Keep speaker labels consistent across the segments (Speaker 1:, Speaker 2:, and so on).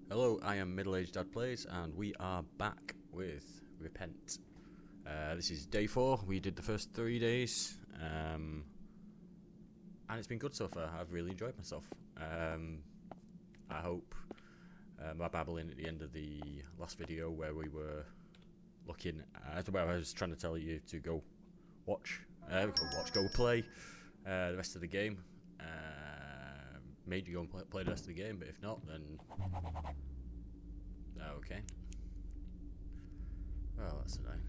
Speaker 1: Hello, I am Middle-Aged Dad Plays, and we are back with Repent. This is day 4. We did the first 3 days, and it's been good so far. I've really enjoyed myself. I hope my babbling at the end of the last video, where we were looking at, where I was trying to tell you to go play the rest of the game. Made you go and play the rest of the game, but if not, then okay. Well, that's annoying.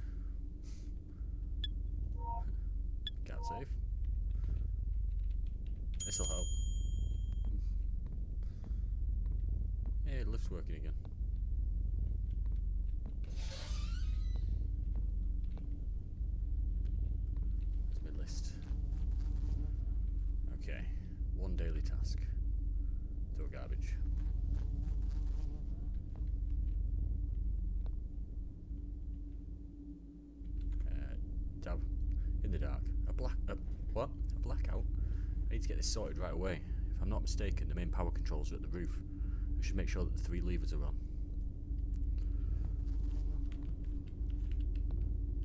Speaker 1: Can't save. This'll help. Hey, the lift's working again. It's mid-list. Okay, one daily task. Throw garbage. Dab. In the dark. What? A blackout? I need to get this sorted right away. If I'm not mistaken, the main power controls are at the roof. I should make sure that the 3 levers are on.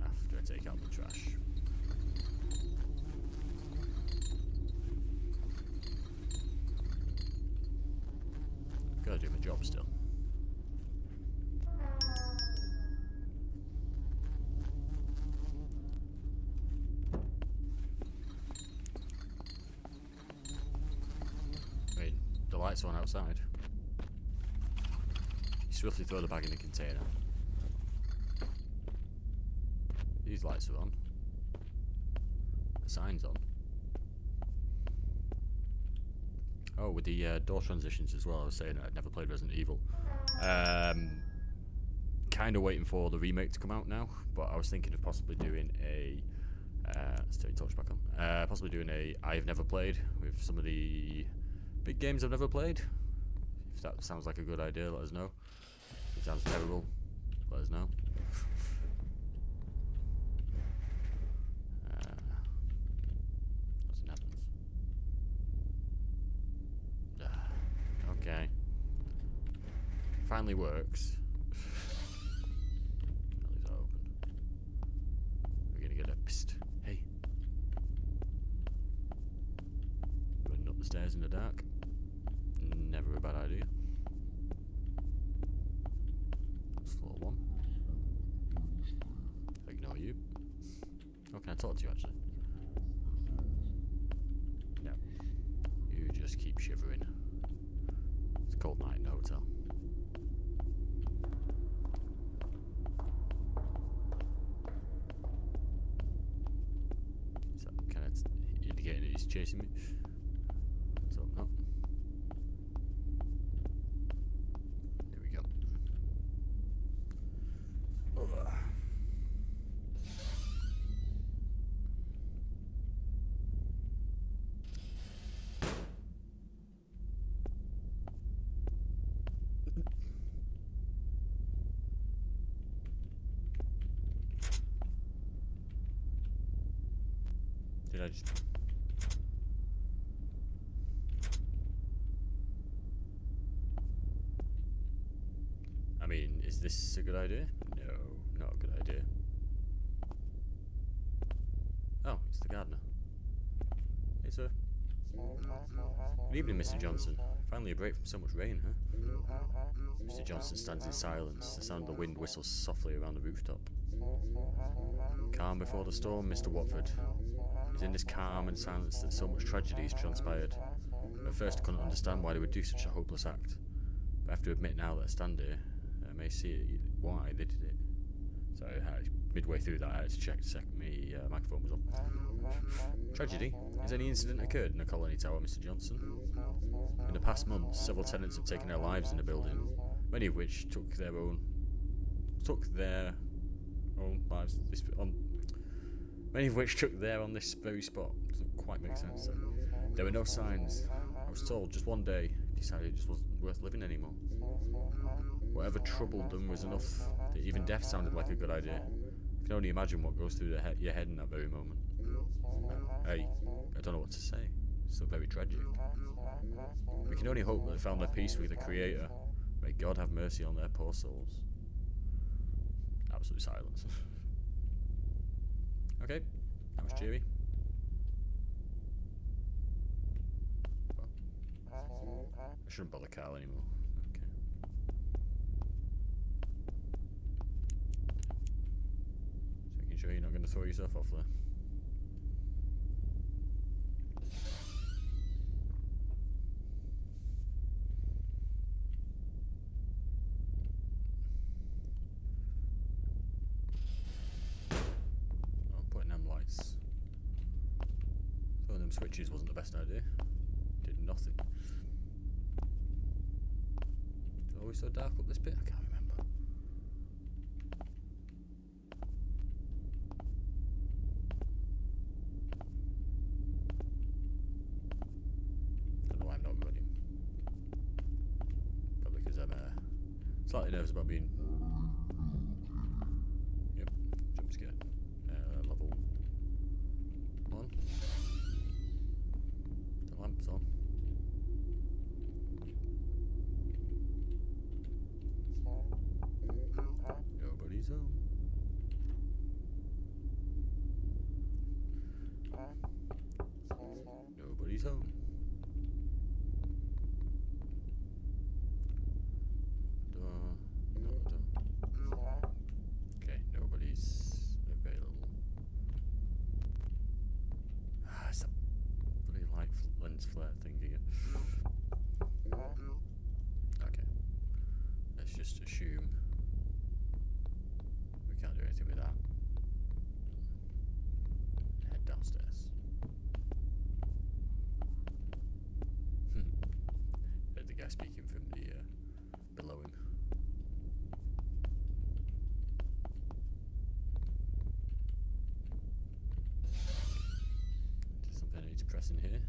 Speaker 1: After I take out the trash. Gotta do my job still. Wait, the lights are on outside. You swiftly throw the bag in the container. These lights are on. The sign's on. Oh, with the door transitions as well. I was saying I'd never played Resident Evil. Kind of waiting for the remake to come out now, but I was thinking of possibly doing a let's turn the torch back on. Possibly doing a I've never played with some of the big games I've never played. If that sounds like a good idea, let us know. If it sounds terrible, let us know. Nothing happens. Okay. Finally works. I'll leave that open. We're gonna get a psst. Hey. Running up the stairs in the dark. Never a bad idea. That's floor 1. Ignore you. Oh, can I talk to you actually? No. You just keep shivering. It's a cold night in the hotel. Is that kind of indicating that he's chasing me? So, no. There we go. Ugh. Did I just... I mean, is this a good idea? No, not a good idea. Oh, it's the gardener. Hey, sir. Good evening, Mr. Johnson. Finally a break from so much rain, huh? Mr. Johnson stands in silence. The sound of the wind whistles softly around the rooftop. Calm before the storm, Mr. Watford. It was in this calm and silence that so much tragedy has transpired. At first I couldn't understand why they would do such a hopeless act. But I have to admit now that I stand here, I may see why they did it. So midway through that I had to check the second my microphone was on. Tragedy? Has any incident occurred in the colony tower, Mr. Johnson? In the past months, several tenants have taken their lives in the building, many of which took their own lives. Many of which took there on this very spot. Doesn't quite make sense. There were no signs. I was told just one day decided it just wasn't worth living anymore. Whatever troubled them was enough that even death sounded like a good idea. I can only imagine what goes through your head in that very moment. I don't know what to say. It's so very tragic. We can only hope that they found their peace with the Creator, May God have mercy on their poor souls. Absolute silence. Okay, that was cheery. Well, I shouldn't bother Carl anymore. Okay. So making sure you're not going to throw yourself off there. Switches wasn't the best idea. Did nothing. Is it always so dark up this bit? I can't remember. Don't know why I'm not running. Probably because I'm slightly nervous about being. Yep, jump scared. Level 1. Lamps on. Nobody's home. Nobody's home. Door. Another door. Okay, nobody's available. It's that bloody light lens flare thing again. Okay. Let's just assume we can't do anything with that. Head downstairs. Heard the guy speaking from the below him. Is there something I need to press in here?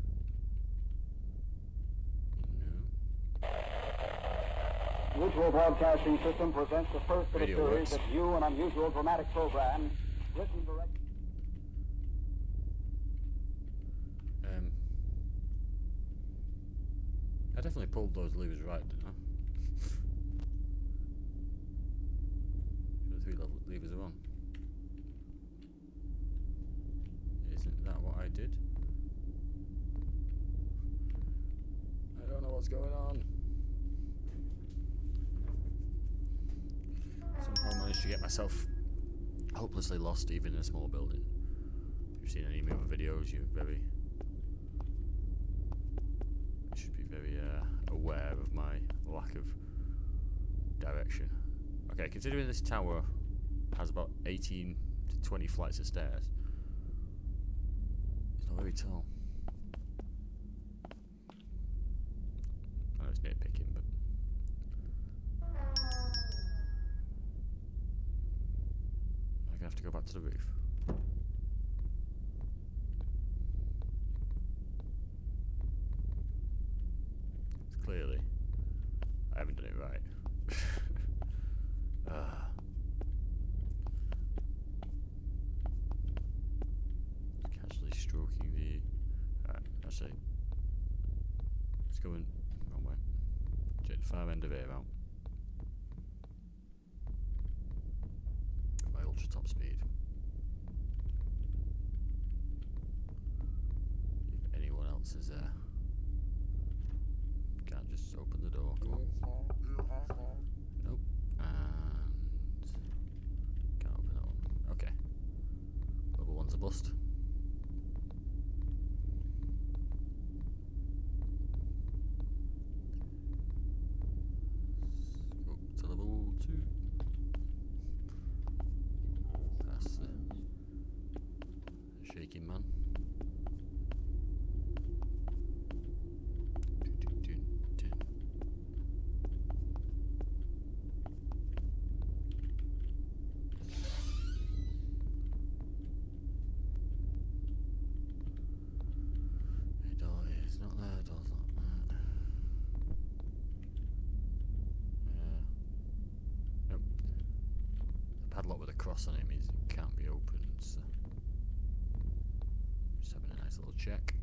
Speaker 2: Mutual Broadcasting System presents the first of a
Speaker 1: Radio
Speaker 2: series
Speaker 1: works.
Speaker 2: of new and unusual dramatic programs written, directed.
Speaker 1: I definitely pulled those levers right, didn't I? The 3 levers are on. Isn't that what I did? I don't know what's going on. Somehow I managed to get myself hopelessly lost even in a small building. If you've seen any of my other videos, you should be very aware of my lack of direction. Okay, considering this tower has about 18 to 20 flights of stairs, it's not very tall. I know it's nitpicking, but I'm gonna have to go back to the roof. It's clearly I haven't done it right. Casually stroking the. Alright, actually. It's going wrong way. Check the far end of it out. At my ultra top speed. If anyone else is there. Can't just open the door, come on. Nope. And can't open that one. Okay. Level 1's a bust. Up to level 2. That's the shaking man. Padlock with a cross on it means it can't be opened, so just having a nice little check.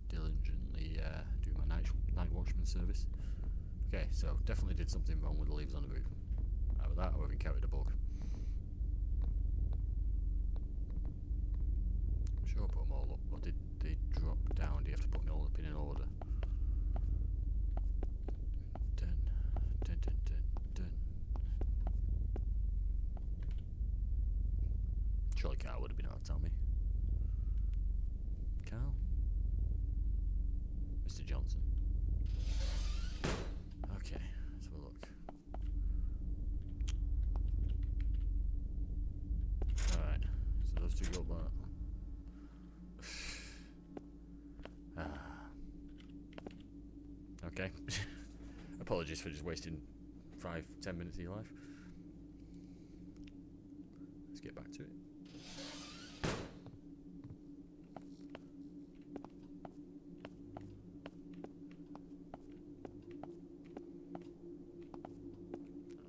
Speaker 1: Diligently do my service. Okay, so definitely did something wrong with the leaves on the roof. Either that or we carried a bug. I'm sure I put them all up, or did they drop down? Do you have to put them all up in an order? Dun, dun, dun, dun, dun. Surely Carl would have been able to tell me. Carl? Mr. Johnson. Okay, let's have a look. Alright, so those two go up that. Okay. Apologies for just wasting 5-10 minutes of your life. Let's get back to it.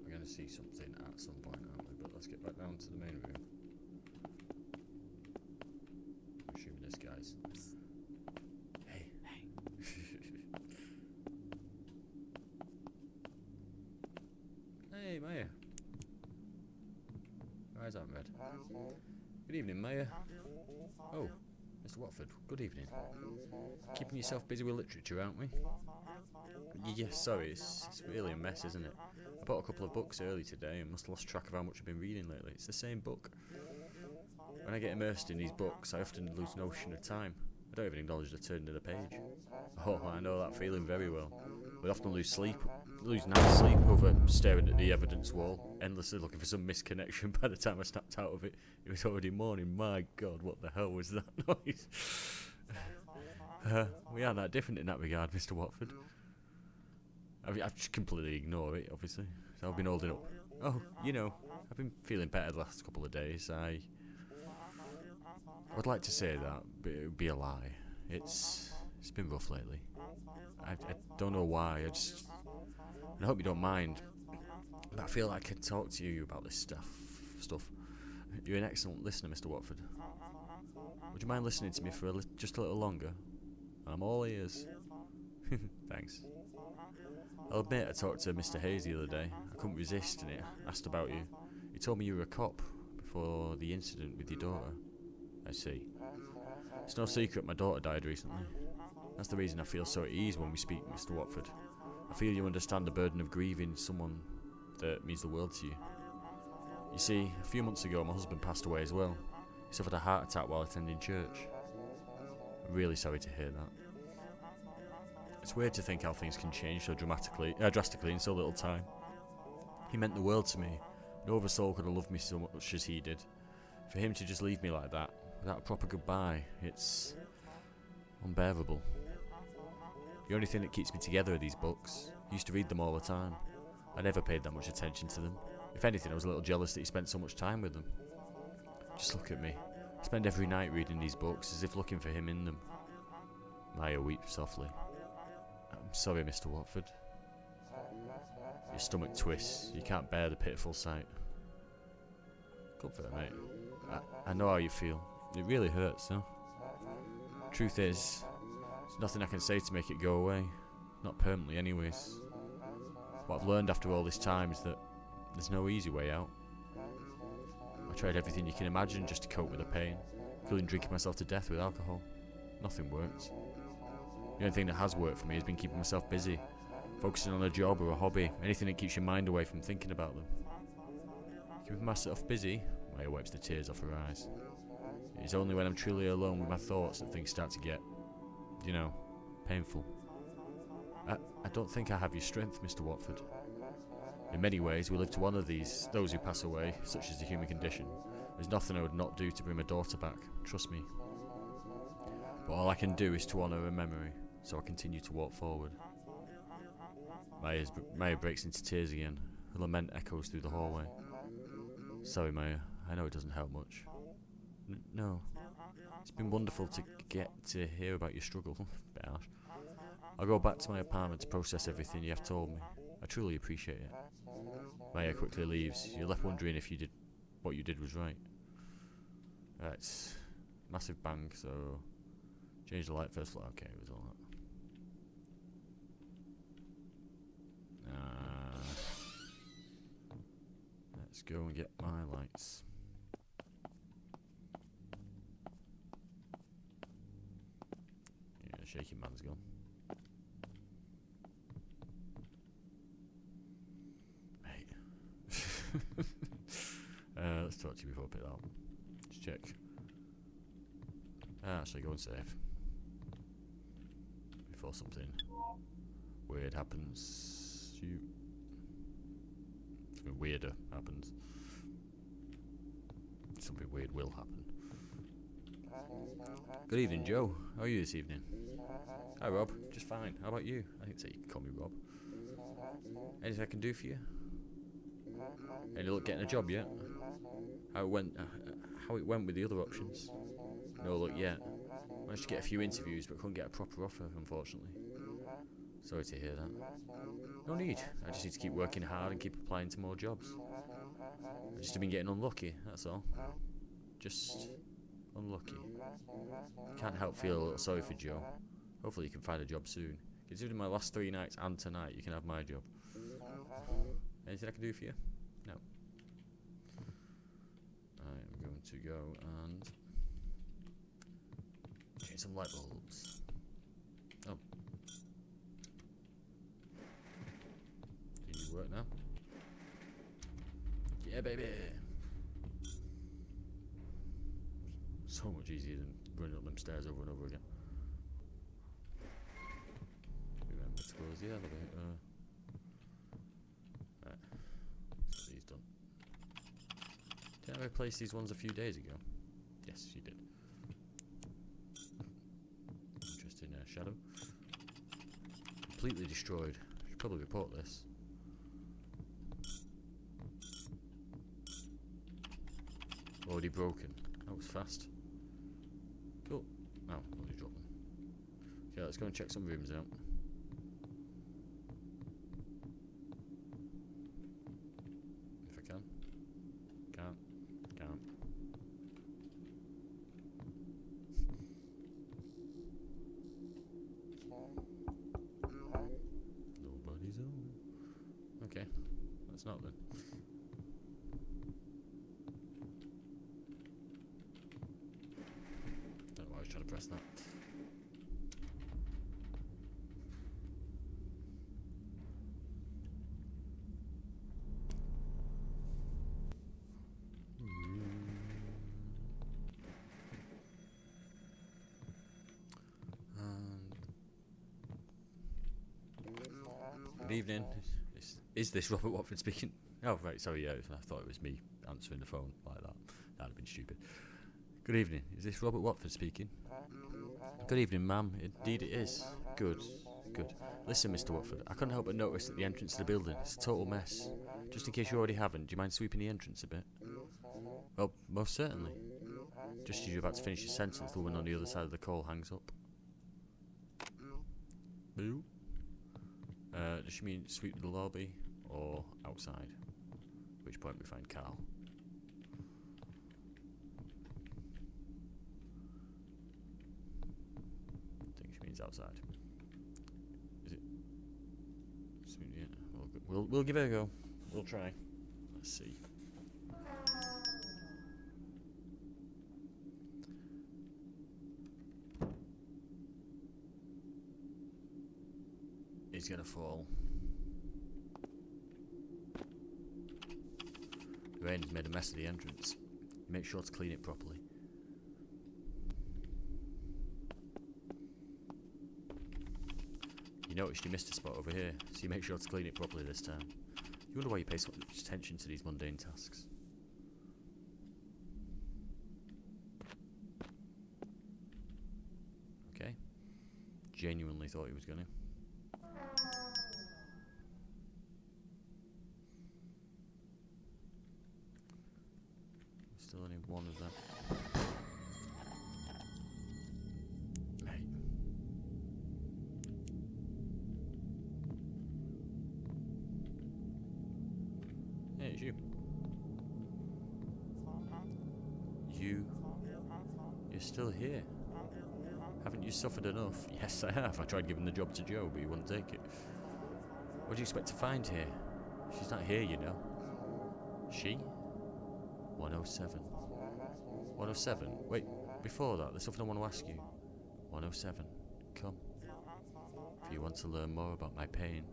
Speaker 1: We're going to see something at some point, aren't we? But let's get back down to the main room. I'm assuming this guy's. Hey. Hey, Maya. Your eyes aren't red. Good evening, Maya. Oh, Mr. Watford, good evening. Keeping yourself busy with literature, aren't we? Yes, sorry, it's really a mess, isn't it? I bought a couple of books early today and must have lost track of how much I've been reading lately. It's the same book. When I get immersed in these books, I often lose notion of time. I don't even acknowledge the turn of the page. Oh, I know that feeling very well. We often lose night's sleep over staring at the evidence wall, endlessly looking for some misconnection. By the time I snapped out of it, it was already morning. My God, what the hell was that noise? We aren't that different in that regard, Mr. Watford. I just completely ignore it, obviously. So I've been holding up. Oh, you know, I've been feeling better the last couple of days. I would like to say that, but it would be a lie. It's been rough lately. I don't know why. I hope you don't mind, but I feel like I can talk to you about this stuff. You're an excellent listener, Mr. Watford. Would you mind listening to me for just a little longer? I'm all ears. Thanks. I'll admit I talked to Mr. Hayes the other day. I couldn't resist and he asked about you. He told me you were a cop before the incident with your daughter. I see. It's no secret my daughter died recently. That's the reason I feel so at ease when we speak, Mr. Watford. I feel you understand the burden of grieving someone that means the world to you. You see, a few months ago my husband passed away as well. He suffered a heart attack while attending church. I'm really sorry to hear that. It's weird to think how things can change so drastically in so little time. He meant the world to me. No other soul could have loved me so much as he did. For him to just leave me like that, without a proper goodbye, it's unbearable. The only thing that keeps me together are these books. I used to read them all the time. I never paid that much attention to them. If anything, I was a little jealous that he spent so much time with them. Just look at me. I spend every night reading these books as if looking for him in them. Maya weeps softly. I'm sorry, Mr. Watford. Your stomach twists. You can't bear the pitiful sight. Comfort, mate. I know how you feel. It really hurts, though. Truth is, there's nothing I can say to make it go away. Not permanently, anyways. What I've learned after all this time is that there's no easy way out. I tried everything you can imagine just to cope with the pain, including drinking myself to death with alcohol. Nothing worked. The only thing that has worked for me has been keeping myself busy, focusing on a job or a hobby, anything that keeps your mind away from thinking about them. Keeping myself busy, Maya wipes the tears off her eyes. It is only when I'm truly alone with my thoughts that things start to get, painful. I don't think I have your strength, Mr. Watford. In many ways, we live to honour those who pass away, such is the human condition. There's nothing I would not do to bring my daughter back, trust me. But all I can do is to honour her memory, so I continue to walk forward. Maya breaks into tears again. Her lament echoes through the hallway. Sorry, Maya. I know it doesn't help much. No. It's been wonderful to get to hear about your struggle. Bit harsh. I'll go back to my apartment to process everything you have told me. I truly appreciate it. Maya quickly leaves. You're left wondering if what you did was right. It's massive bang, so change the light first floor. Okay, it was all that. go and get my lights. Yeah, shaking man's gone. Mate. Let's talk to you before I pick that up. Just check. Actually, go and save. Before something weird happens. Something weirder happens. Something weird will happen. Good evening, Joe. How are you this evening? Hi, Rob. Just fine. How about you? I think so. You can call me Rob. Anything I can do for you? Any luck getting a job yet? How it went with the other options? No luck yet. Managed to get a few interviews, but couldn't get a proper offer, unfortunately. Sorry to hear that. No need. I just need to keep working hard and keep applying to more jobs. I just have been getting unlucky, that's all. Just unlucky. Can't help feel a little sorry for Joe. Hopefully you can find a job soon. Considering my last 3 nights and tonight, you can have my job. Anything I can do for you? No. I'm going to go and change some light bulbs. Oh. Do you work now? Yeah, baby. So much easier than running up them stairs over and over again. Remember to close the elevator. Right. So these done. Did I replace these ones a few days ago? Yes, she did. Interesting shadow. Completely destroyed. Should probably report this. Already broken. That was fast. Cool. Oh, already dropped them. Okay, let's go and check some rooms out. If I can. Can't. Nobody's home. Okay, that's not then. Don't know why I was trying to press that. Good evening. Is this Robert Watford speaking? Oh, right, sorry, yeah, I thought it was me answering the phone like that. That'd have been stupid. Good evening. Is this Robert Watford speaking? Good evening, ma'am. Indeed it is. Good. Listen, Mr. Watford, I couldn't help but notice that the entrance to the building is a total mess. Just in case you already haven't, do you mind sweeping the entrance a bit? Well, most certainly. Just as you're about to finish your sentence, the woman on the other side of the call hangs up. Boo. Does she mean sweep the lobby or outside? At which point we find Carl. I think she means outside. Is it? Sweep it. We'll give it a go. We'll try. Let's see. He's gonna fall. The rain's made a mess of the entrance. Make sure to clean it properly. You noticed you missed a spot over here, so you make sure to clean it properly this time. You wonder why you pay so much attention to these mundane tasks. Okay. Genuinely thought he was gonna. Still only one of them. Mate. Hey, it's you. You're still here. Haven't you suffered enough? Yes, I have. I tried giving the job to Joe, but he wouldn't take it. What do you expect to find here? She's not here, you know. She? 107. 107? Wait, before that, there's something I want to ask you. 107. Come. If you want to learn more about my pain.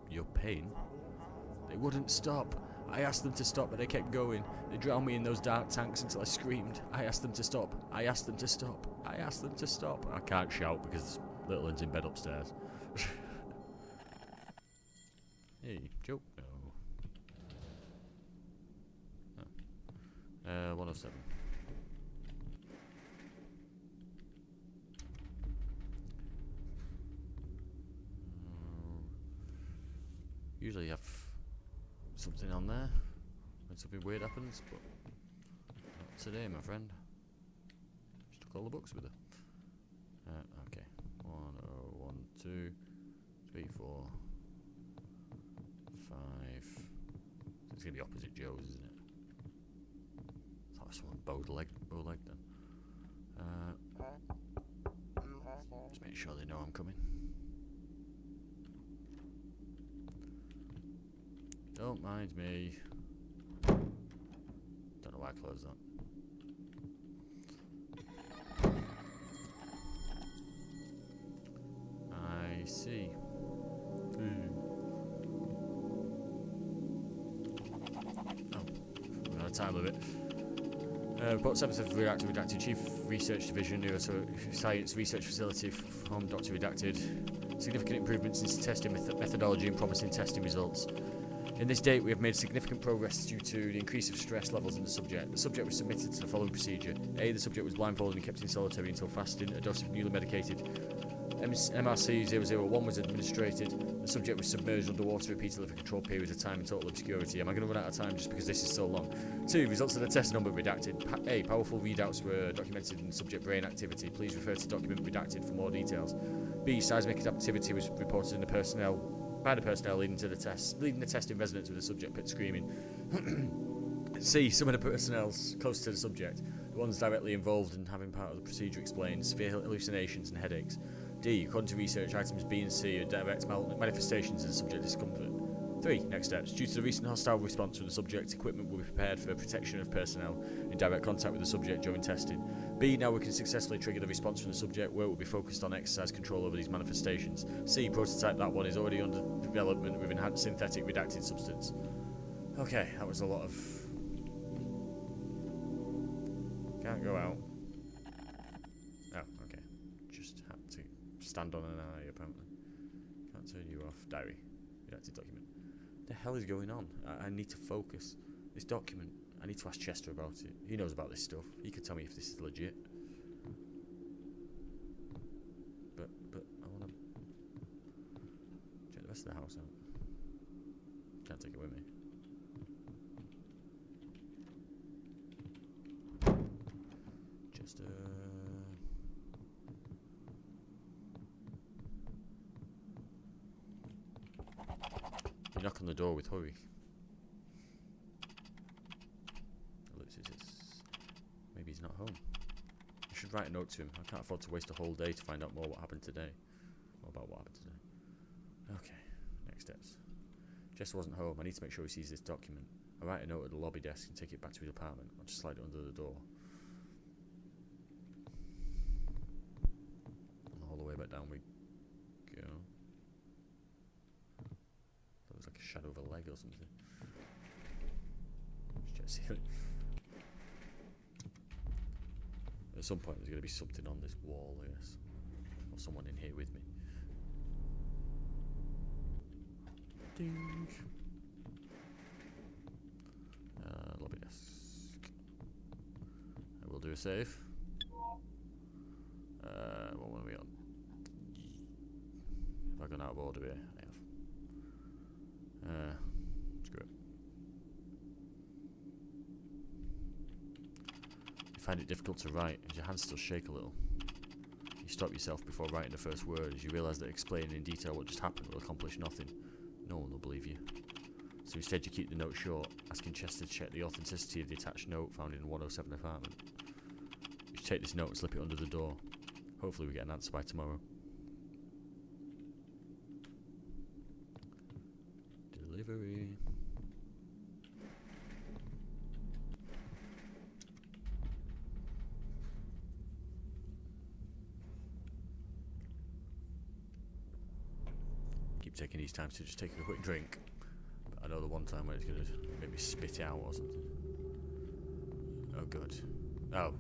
Speaker 1: Your pain? They wouldn't stop. I asked them to stop, but they kept going. They drowned me in those dark tanks until I screamed. I asked them to stop. I asked them to stop. I asked them to stop. I can't shout because little one's in bed upstairs. Hey, joke. No. 107. Usually you have something on there when something weird happens, but not today, my friend. She took all the books with her. Okay. 1, 0, 1, 2, 3, 4, 5. So it's gonna be opposite Joe's, isn't it? I thought someone bowed leg then. Just make sure they know I'm coming. Don't mind me. Don't know why I closed that. I see. Oh, we're out of time limit. Report 7th of Redacted Redacted, Chief Research Division, Neuroscience Research Facility from Dr. Redacted. Significant improvements in testing methodology and promising testing results. In this date, we have made significant progress due to the increase of stress levels in the subject. The subject was submitted to the following procedure. A. The subject was blindfolded and kept in solitary until fasting. A dose of newly medicated MRC-001 was administered. The subject was submerged underwater repeatedly for controlled periods of time in total obscurity. Am I going to run out of time just because this is so long? 2. Results of the test number redacted. A. Powerful readouts were documented in subject brain activity. Please refer to document redacted for more details. B. Seismic activity was reported in the personnel leading the test in resonance with the subject pit screaming. C. Some of the personnel close to the subject, the ones directly involved in having part of the procedure explained, severe hallucinations and headaches. D. According to research, items B and C are direct manifestations of the subject discomfort. 3. Next steps. Due to the recent hostile response from the subject, equipment will be prepared for protection of personnel in direct contact with the subject during testing. B. Now we can successfully trigger the response from the subject, where it will be focused on exercise control over these manifestations. C. Prototype that one is already under development with enhanced synthetic redacted substance. Okay, that was a lot of... Can't go out. Oh, okay. Just had to stand on an eye, apparently. Can't turn you off. Diary. Redacted document. The hell is going on? I need to focus. This document, I need to ask Chester about it. He knows about this stuff. He could tell me if this is legit. But I want to check the rest of the house out. Can't take it with me. Chester. You knock on the door with hurry. It looks as if maybe he's not home. I should write a note to him. I can't afford to waste a whole day to find out more what happened today. Or about what happened today. Okay, next steps. Chester wasn't home. I need to make sure he sees this document. I write a note at the lobby desk and take it back to his apartment. I'll just slide it under the door. And all the way back down we go. That was like a shadow of a leg or something. Just check the ceiling. At some point there's going to be something on this wall, I guess. Or someone in here with me. Ding. Lobby desk. I will do a save. What one are we on? Have I gone out of order here? I have. Screw it. You find it difficult to write, as your hands still shake a little. You stop yourself before writing the first word, as you realise that explaining in detail what just happened will accomplish nothing. No one will believe you. So instead you keep the note short, asking Chester to check the authenticity of the attached note found in the 107 apartment. You take this note and slip it under the door. Hopefully we get an answer by tomorrow. Delivery. taking these times to just take a quick drink. But I know the one time where it's going to maybe spit out or something. Oh, God. Oh.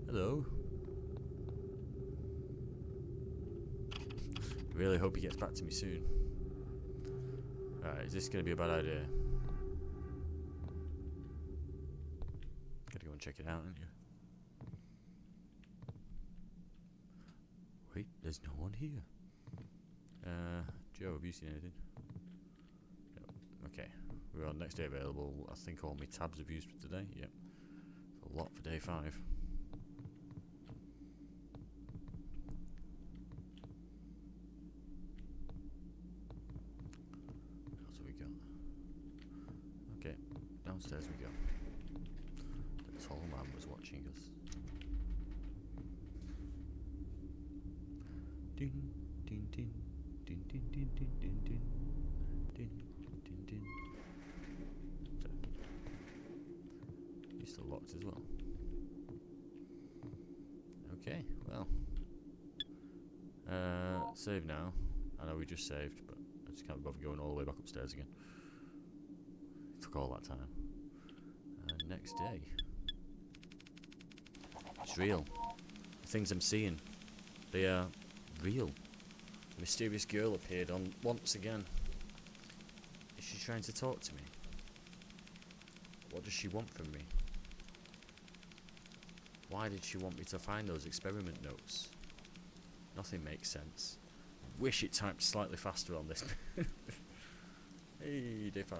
Speaker 1: Hello. Really hope he gets back to me soon. Alright, is this going to be a bad idea? Gotta go and check it out, ain't you? Wait, there's no one here. Joe, have you seen anything? No. Okay, we're on next day available. I think all my tabs have used for today. Yep. A lot for day 5. What else have we got? Okay, downstairs we go. The tall man was watching us. Din, din, din, din, din, din, din, din, din, din, din, din. So, he's still locked as well. Okay, well. Save now. I know we just saved, but I just can't bother going all the way back upstairs again. It took all that time. Next day. It's real. The things I'm seeing, they are real. A mysterious girl appeared on once again. Is she trying to talk to me? What does she want from me? Why did she want me to find those experiment notes? Nothing makes sense. Wish it typed slightly faster on this. Hey, day 5.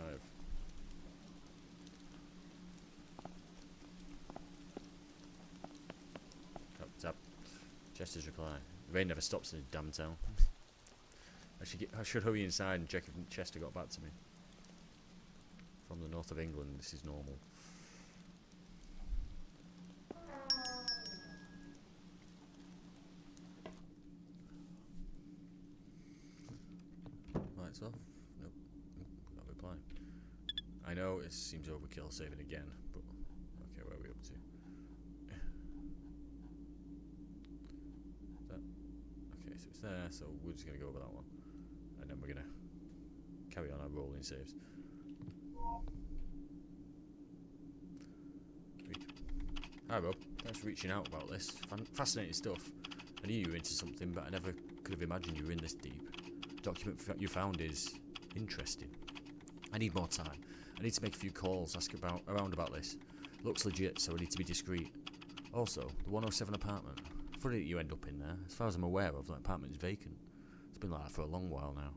Speaker 1: Tap, tap. Chester's reply. Rain never stops in a damn town. I should hurry inside and check if Chester got back to me. From the north of England, this is normal. Lights off? Nope. Not replying. I know it seems overkill saving again, but okay, where are we up to? That? Okay, so it's there, so we're just going to go over that one. And then we're going to carry on our rolling saves. Hi Rob, thanks for reaching out about this. Fascinating stuff. I knew you were into something, but I never could have imagined you were in this deep. The document you found is interesting. I need more time. I need to make a few calls, ask around about this. Looks legit, so I need to be discreet. Also, the 107 apartment. Funny that you end up in there. As far as I'm aware of, that apartment is vacant. It's been like that for a long while now.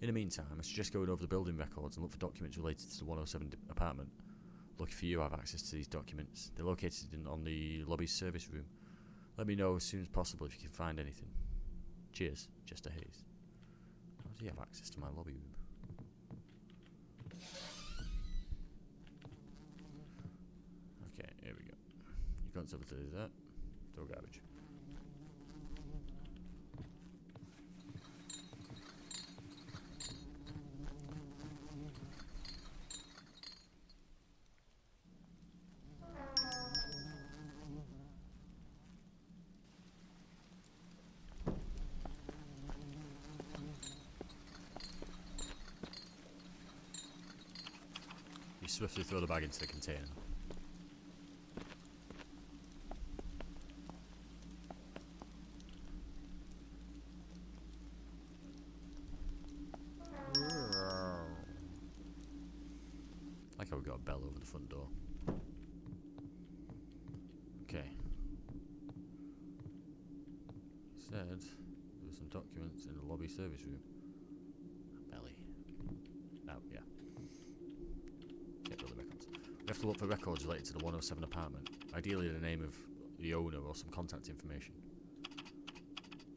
Speaker 1: In the meantime, I suggest going over the building records and look for documents related to the 107 apartment. Lucky for you, I have access to these documents. They're located on the lobby service room. Let me know as soon as possible if you can find anything. Cheers, Chester Hayes. How do you have access to my lobby room? Okay, here we go. You've got something to do that. Throw garbage. Swiftly throw the bag into the container. Like how we got a bell over the front door. Okay. Said there were some documents in the lobby service room. Belly. Oh, yeah. We have to look for records related to the 107 apartment, ideally the name of the owner or some contact information.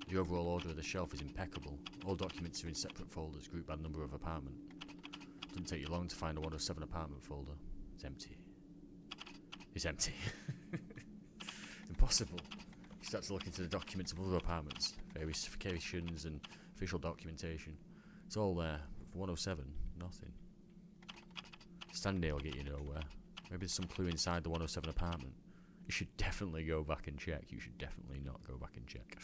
Speaker 1: The overall order of the shelf is impeccable. All documents are in separate folders, grouped by number of apartment. Doesn't take you long to find a 107 apartment folder. It's empty. It's empty. Impossible. You start to look into the documents of other apartments, various certifications and official documentation. It's all there. For 107, nothing. Standing there will get you nowhere. Maybe there's some clue inside the 107 apartment. You should definitely go back and check. You should definitely not go back and check.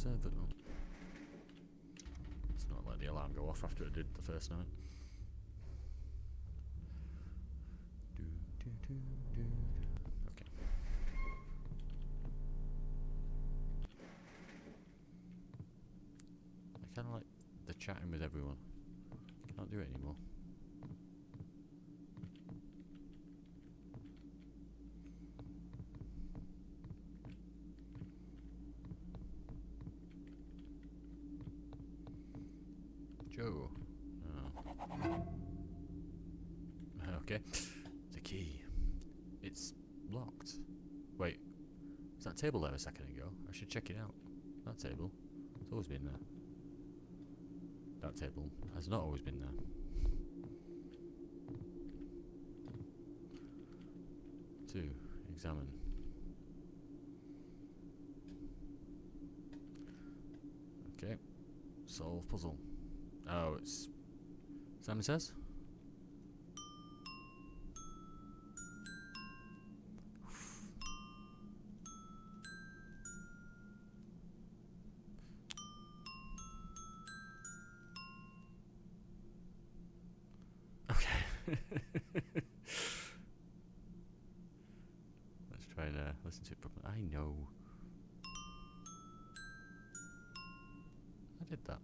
Speaker 1: server. Oh. It's not let the alarm go off after it did the first night. Okay. I kind of like the chatting with everyone. Can't do it anymore. Joe. Oh. Okay. The key. It's locked. Wait. Was that table there a second ago? I should check it out. That table. It's always been there. That table has not always been there. Two. Examine. Okay. Solve puzzle. Oh, it's... Simon Says? Okay. Let's try and listen to it properly. I know. I did that.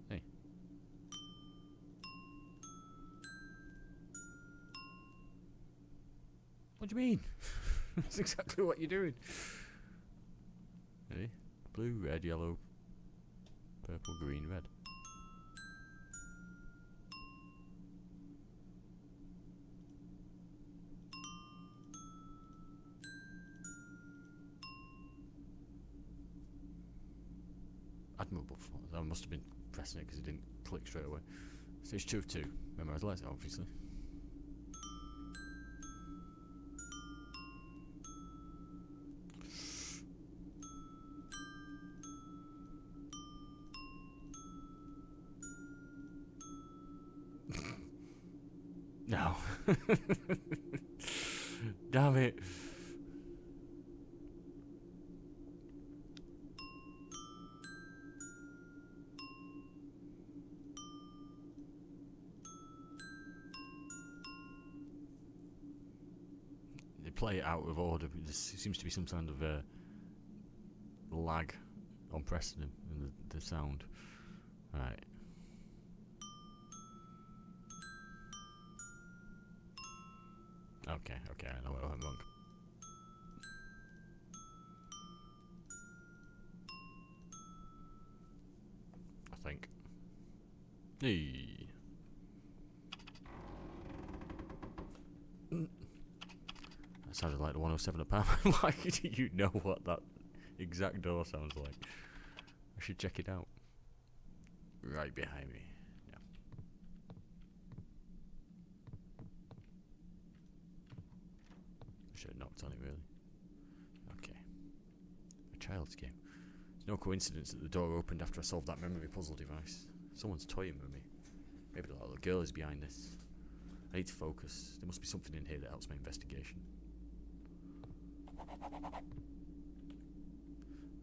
Speaker 1: Hey. What do you mean? That's exactly what you're doing. Ready? Blue, red, yellow, purple, green, red. Admirable. I must have been pressing it because it didn't click straight away. Stage 2 of 2. Memorise the letter, obviously. No. Damn it. They play it out of order, but there seems to be some kind of lag on pressing them in the sound. Right. Okay, I know what I went wrong. I think. Hey. That sounded like the 107 apartment. Why do you know what that exact door sounds like? I should check it out. Right behind me. Yeah. I should have knocked on it, really. Okay. A child's game. It's no coincidence that the door opened after I solved that memory puzzle device. Someone's toying with me. Maybe the little girl is behind this. I need to focus. There must be something in here that helps my investigation.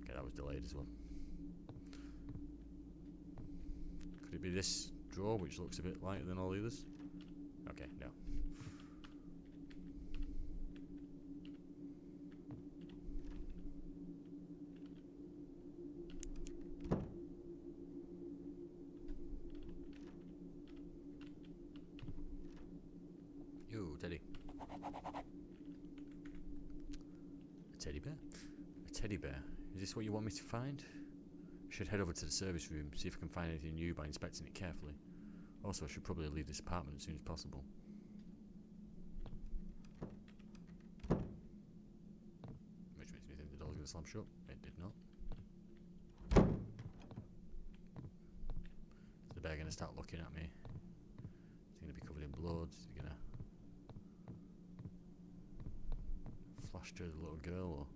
Speaker 1: Okay, that was delayed as well. Could it be this drawer, which looks a bit lighter than all the others? Okay, no. Yo, Teddy. A teddy bear? A teddy bear. Is this what you want me to find? I should head over to the service room, see if I can find anything new by inspecting it carefully. Also, I should probably leave this apartment as soon as possible. Which makes me think the door's going to slam shut. It did not. Is the bear going to start looking at me? Is he going to be covered in blood? Is he going to flash to the little girl? Or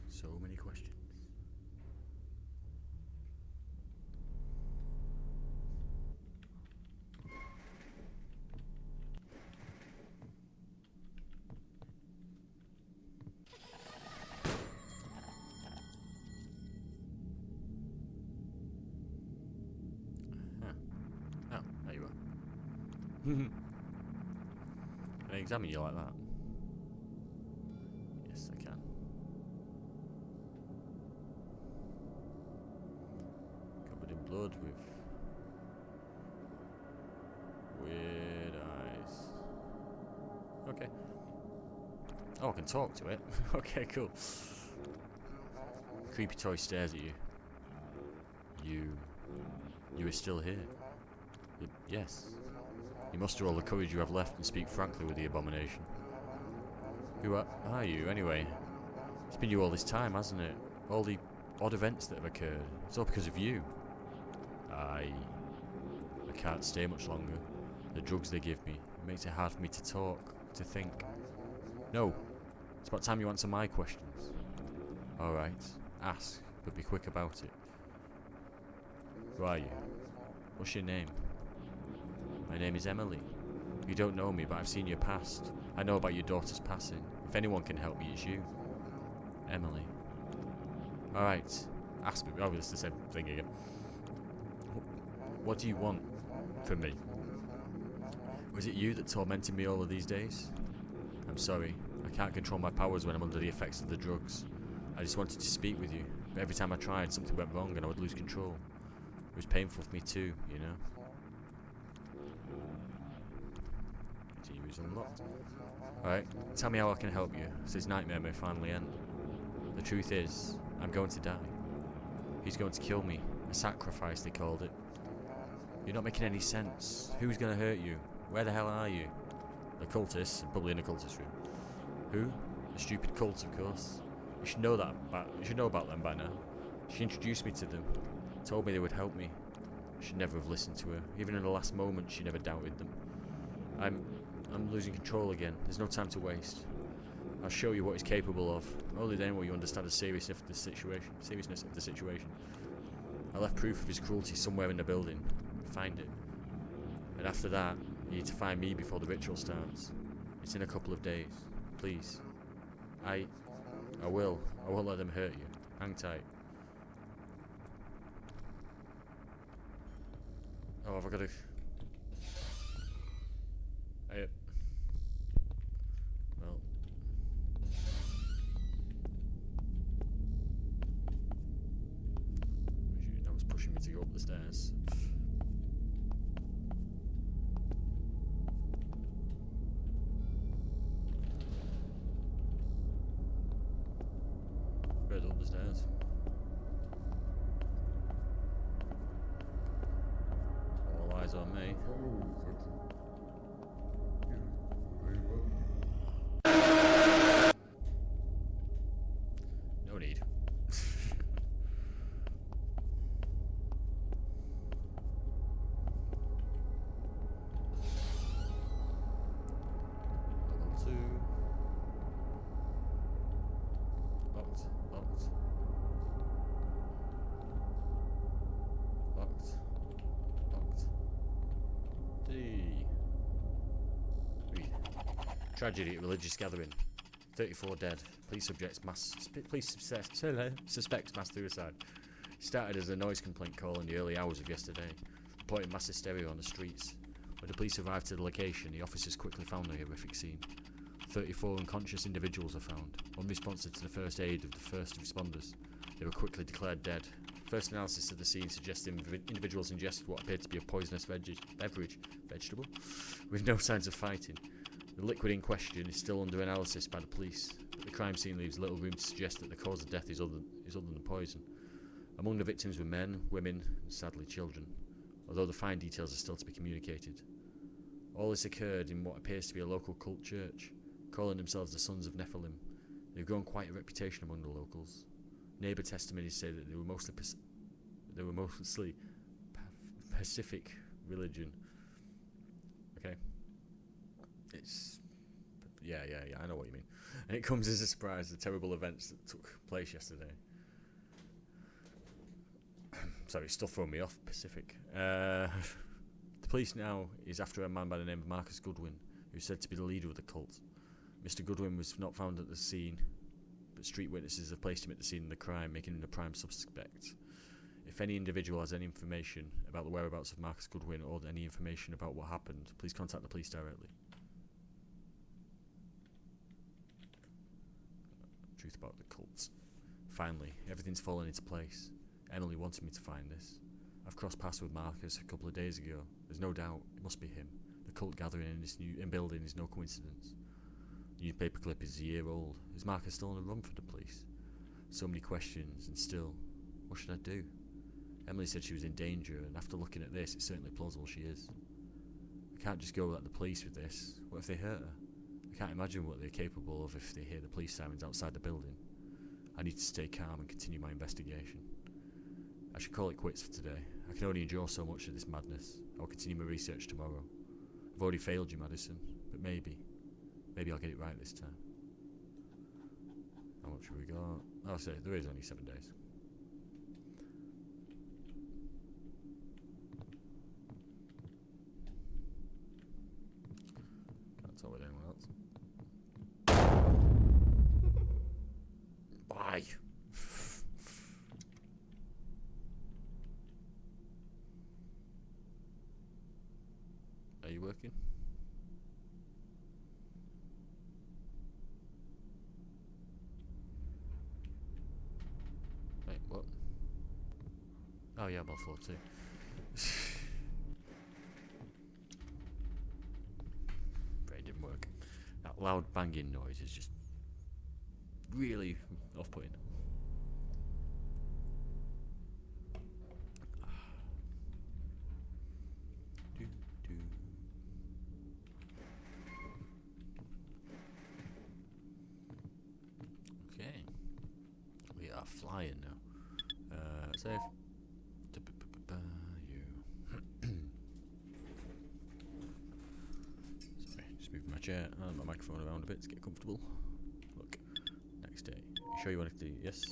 Speaker 1: so many questions. Can I examine you like that? Yes, I can. Covered in blood with weird eyes. Okay. Oh, I can talk to it. Okay, cool. Creepy toy stares at you. You are still here. Yes. You muster all the courage you have left and speak frankly with the abomination. Who are you, anyway? It's been you all this time, hasn't it? All the odd events that have occurred. It's all because of you. I can't stay much longer. The drugs they give me, it makes it hard for me to talk, to think. No. It's about time you answer my questions. Alright. Ask, but be quick about it. Who are you? What's your name? My name is Emily. You don't know me, but I've seen your past. I know about your daughter's passing. If anyone can help me, it's you. Emily. Alright. Ask me. Oh, it's the same thing again. What do you want from me? Was it you that tormented me all of these days? I'm sorry. I can't control my powers when I'm under the effects of the drugs. I just wanted to speak with you, but every time I tried, something went wrong and I would lose control. It was painful for me too, you know? Continue is unlocked. Alright, tell me how I can help you, so this nightmare may finally end. The truth is, I'm going to die. He's going to kill me. A sacrifice, they called it. You're not making any sense. Who's going to hurt you? Where the hell are you? The cultists, probably in a cultist room. Who? The stupid cults, of course. You should know about them by now. She introduced me to them. Told me they would help me. I should never have listened to her. Even in the last moment, she never doubted them. I'm losing control again. There's no time to waste. I'll show you what he's capable of. Only then will you understand the seriousness of the situation. I left proof of his cruelty somewhere in the building. Find it. And after that, you need to find me before the ritual starts. It's in a couple of days. Please. I won't let them hurt you. Hang tight. Oh, have I got to... Well... That was pushing me to go up the stairs. Right up the stairs. All eyes on me. No need. Level 2. Locked. D. Tragedy at religious gathering. 34 dead. Police suspect mass suicide. Started as a noise complaint call in the early hours of yesterday, reporting mass hysteria on the streets. When the police arrived to the location, the officers quickly found the horrific scene. 34 unconscious individuals are found, unresponsive to the first aid of the first responders. They were quickly declared dead. First analysis of the scene suggested individuals ingested what appeared to be a poisonous vegetable, with no signs of fighting. The liquid in question is still under analysis by the police, but the crime scene leaves little room to suggest that the cause of death is other than poison. Among the victims were men, women, and sadly children, although the fine details are still to be communicated. All this occurred in what appears to be a local cult church, calling themselves the Sons of Nephilim. They've grown quite a reputation among the locals. Neighbour testimonies say that they were mostly Pacific religion. Okay. It's... Yeah, I know what you mean. And it comes as a surprise, the terrible events that took place yesterday. Sorry, it's still throwing me off, Pacific. The police now is after a man by the name of Marcus Goodwin, who's said to be the leader of the cult. Mr. Goodwin was not found at the scene, but street witnesses have placed him at the scene of the crime, making him the prime suspect. If If any individual has any information about the whereabouts of Marcus Goodwin or any information about what happened, please contact the police directly. Truth about the cults. Finally, everything's fallen into place. Emily wanted me to find this. I've crossed paths with Marcus a couple of days ago. There's no doubt it must be him. The cult gathering in this new building is no coincidence. The newspaper clip is a year old. Is Marcus still on the run for the police? So many questions, and still, what should I do? Emily said she was in danger, and after looking at this, it's certainly plausible she is. I can't just go at the police with this. What if they hurt her? I can't imagine what they're capable of if they hear the police sirens outside the building. I need to stay calm and continue my investigation. I should call it quits for today. I can only endure so much of this madness. I'll continue my research tomorrow. I've already failed you, Madison, but maybe I'll get it right this time. How much have we got? I'll say there is only 7 days. Can't talk with anyone else. Bye. Are you working? Wait, what? Oh yeah, I'm on floor 2. But it didn't work. That loud banging noise is just really off-putting. Okay, we are flying now. Save. Sorry, just moving my chair and my microphone around a bit to get comfortable. Look, next day. You sure you want to do? Yes.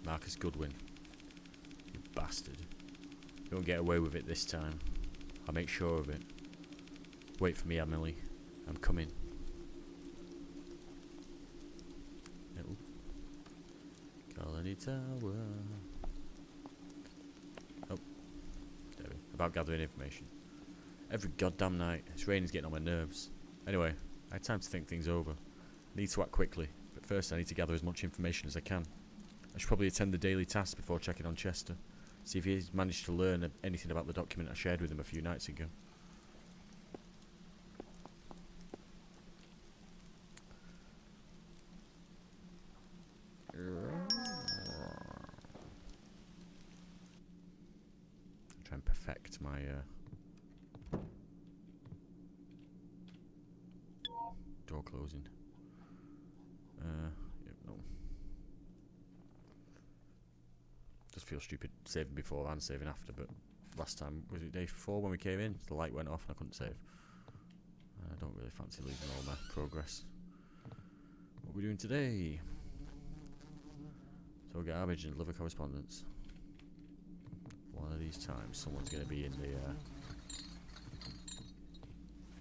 Speaker 1: Marcus Goodwin. You bastard. You won't get away with it this time. I'll make sure of it. Wait for me, Emily. I'm coming. No. Colony Tower. Oh. There we go. About gathering information. Every goddamn night. This rain is getting on my nerves. Anyway, I had time to think things over. I need to act quickly, but first I need to gather as much information as I can. I should probably attend the daily task before checking on Chester. See if he's managed to learn anything about the document I shared with him a few nights ago. Try and perfect my door closing. Yep, no. Just feel stupid saving before and saving after, but last time, was it day 4 when we came in? The light went off and I couldn't save. I don't really fancy losing all my progress. What are we doing today? So garbage and deliver correspondence. One of these times someone's going to be in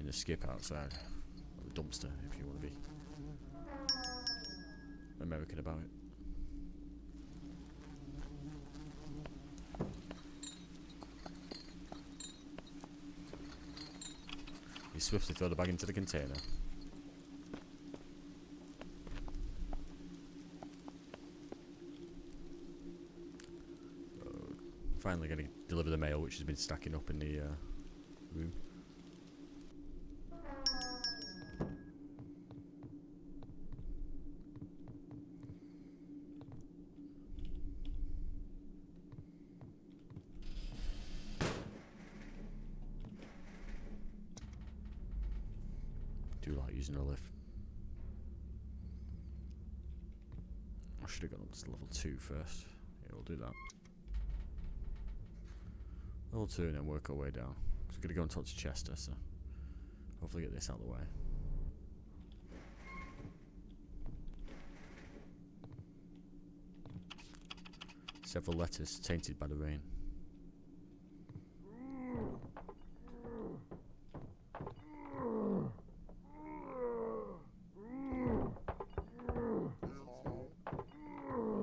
Speaker 1: the skip outside. Or the dumpster, if you want to be American about it. You swiftly throw the bag into the container. Finally going to deliver the mail, which has been stacking up in the room. Do like using a lift. I should have gone up to level 2 first. Yeah, we'll do that. Level 2 and then work our way down. So we're going to go and talk to Chester, so hopefully get this out of the way. Several letters tainted by the rain.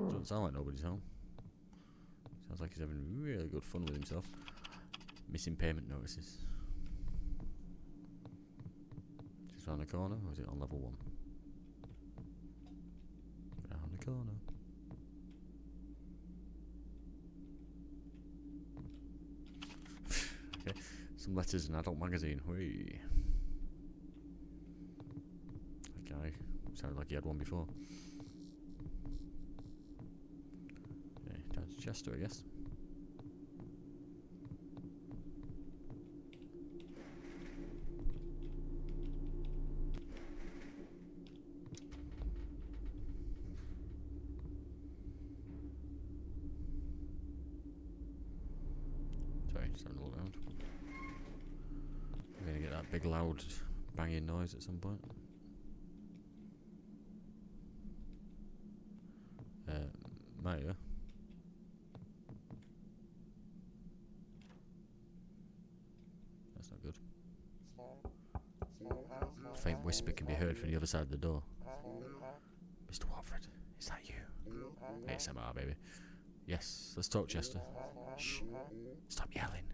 Speaker 1: Doesn't sound like nobody's home. Sounds like he's having really good fun with himself. Missing payment notices. Is it around the corner, or is it on level 1? Around the corner. Okay, some letters in Adult Magazine. Whee. That guy sounded like he had one before. Okay, down to Chester, I guess. Sorry, just having a look around. I'm gonna get that big loud banging noise at some point. Maya. That's not good. A faint whisper can be heard from the other side of the door. Mr. Watford, is that you? ASMR, baby. Yes, let's talk, Chester. Shh. Stop yelling.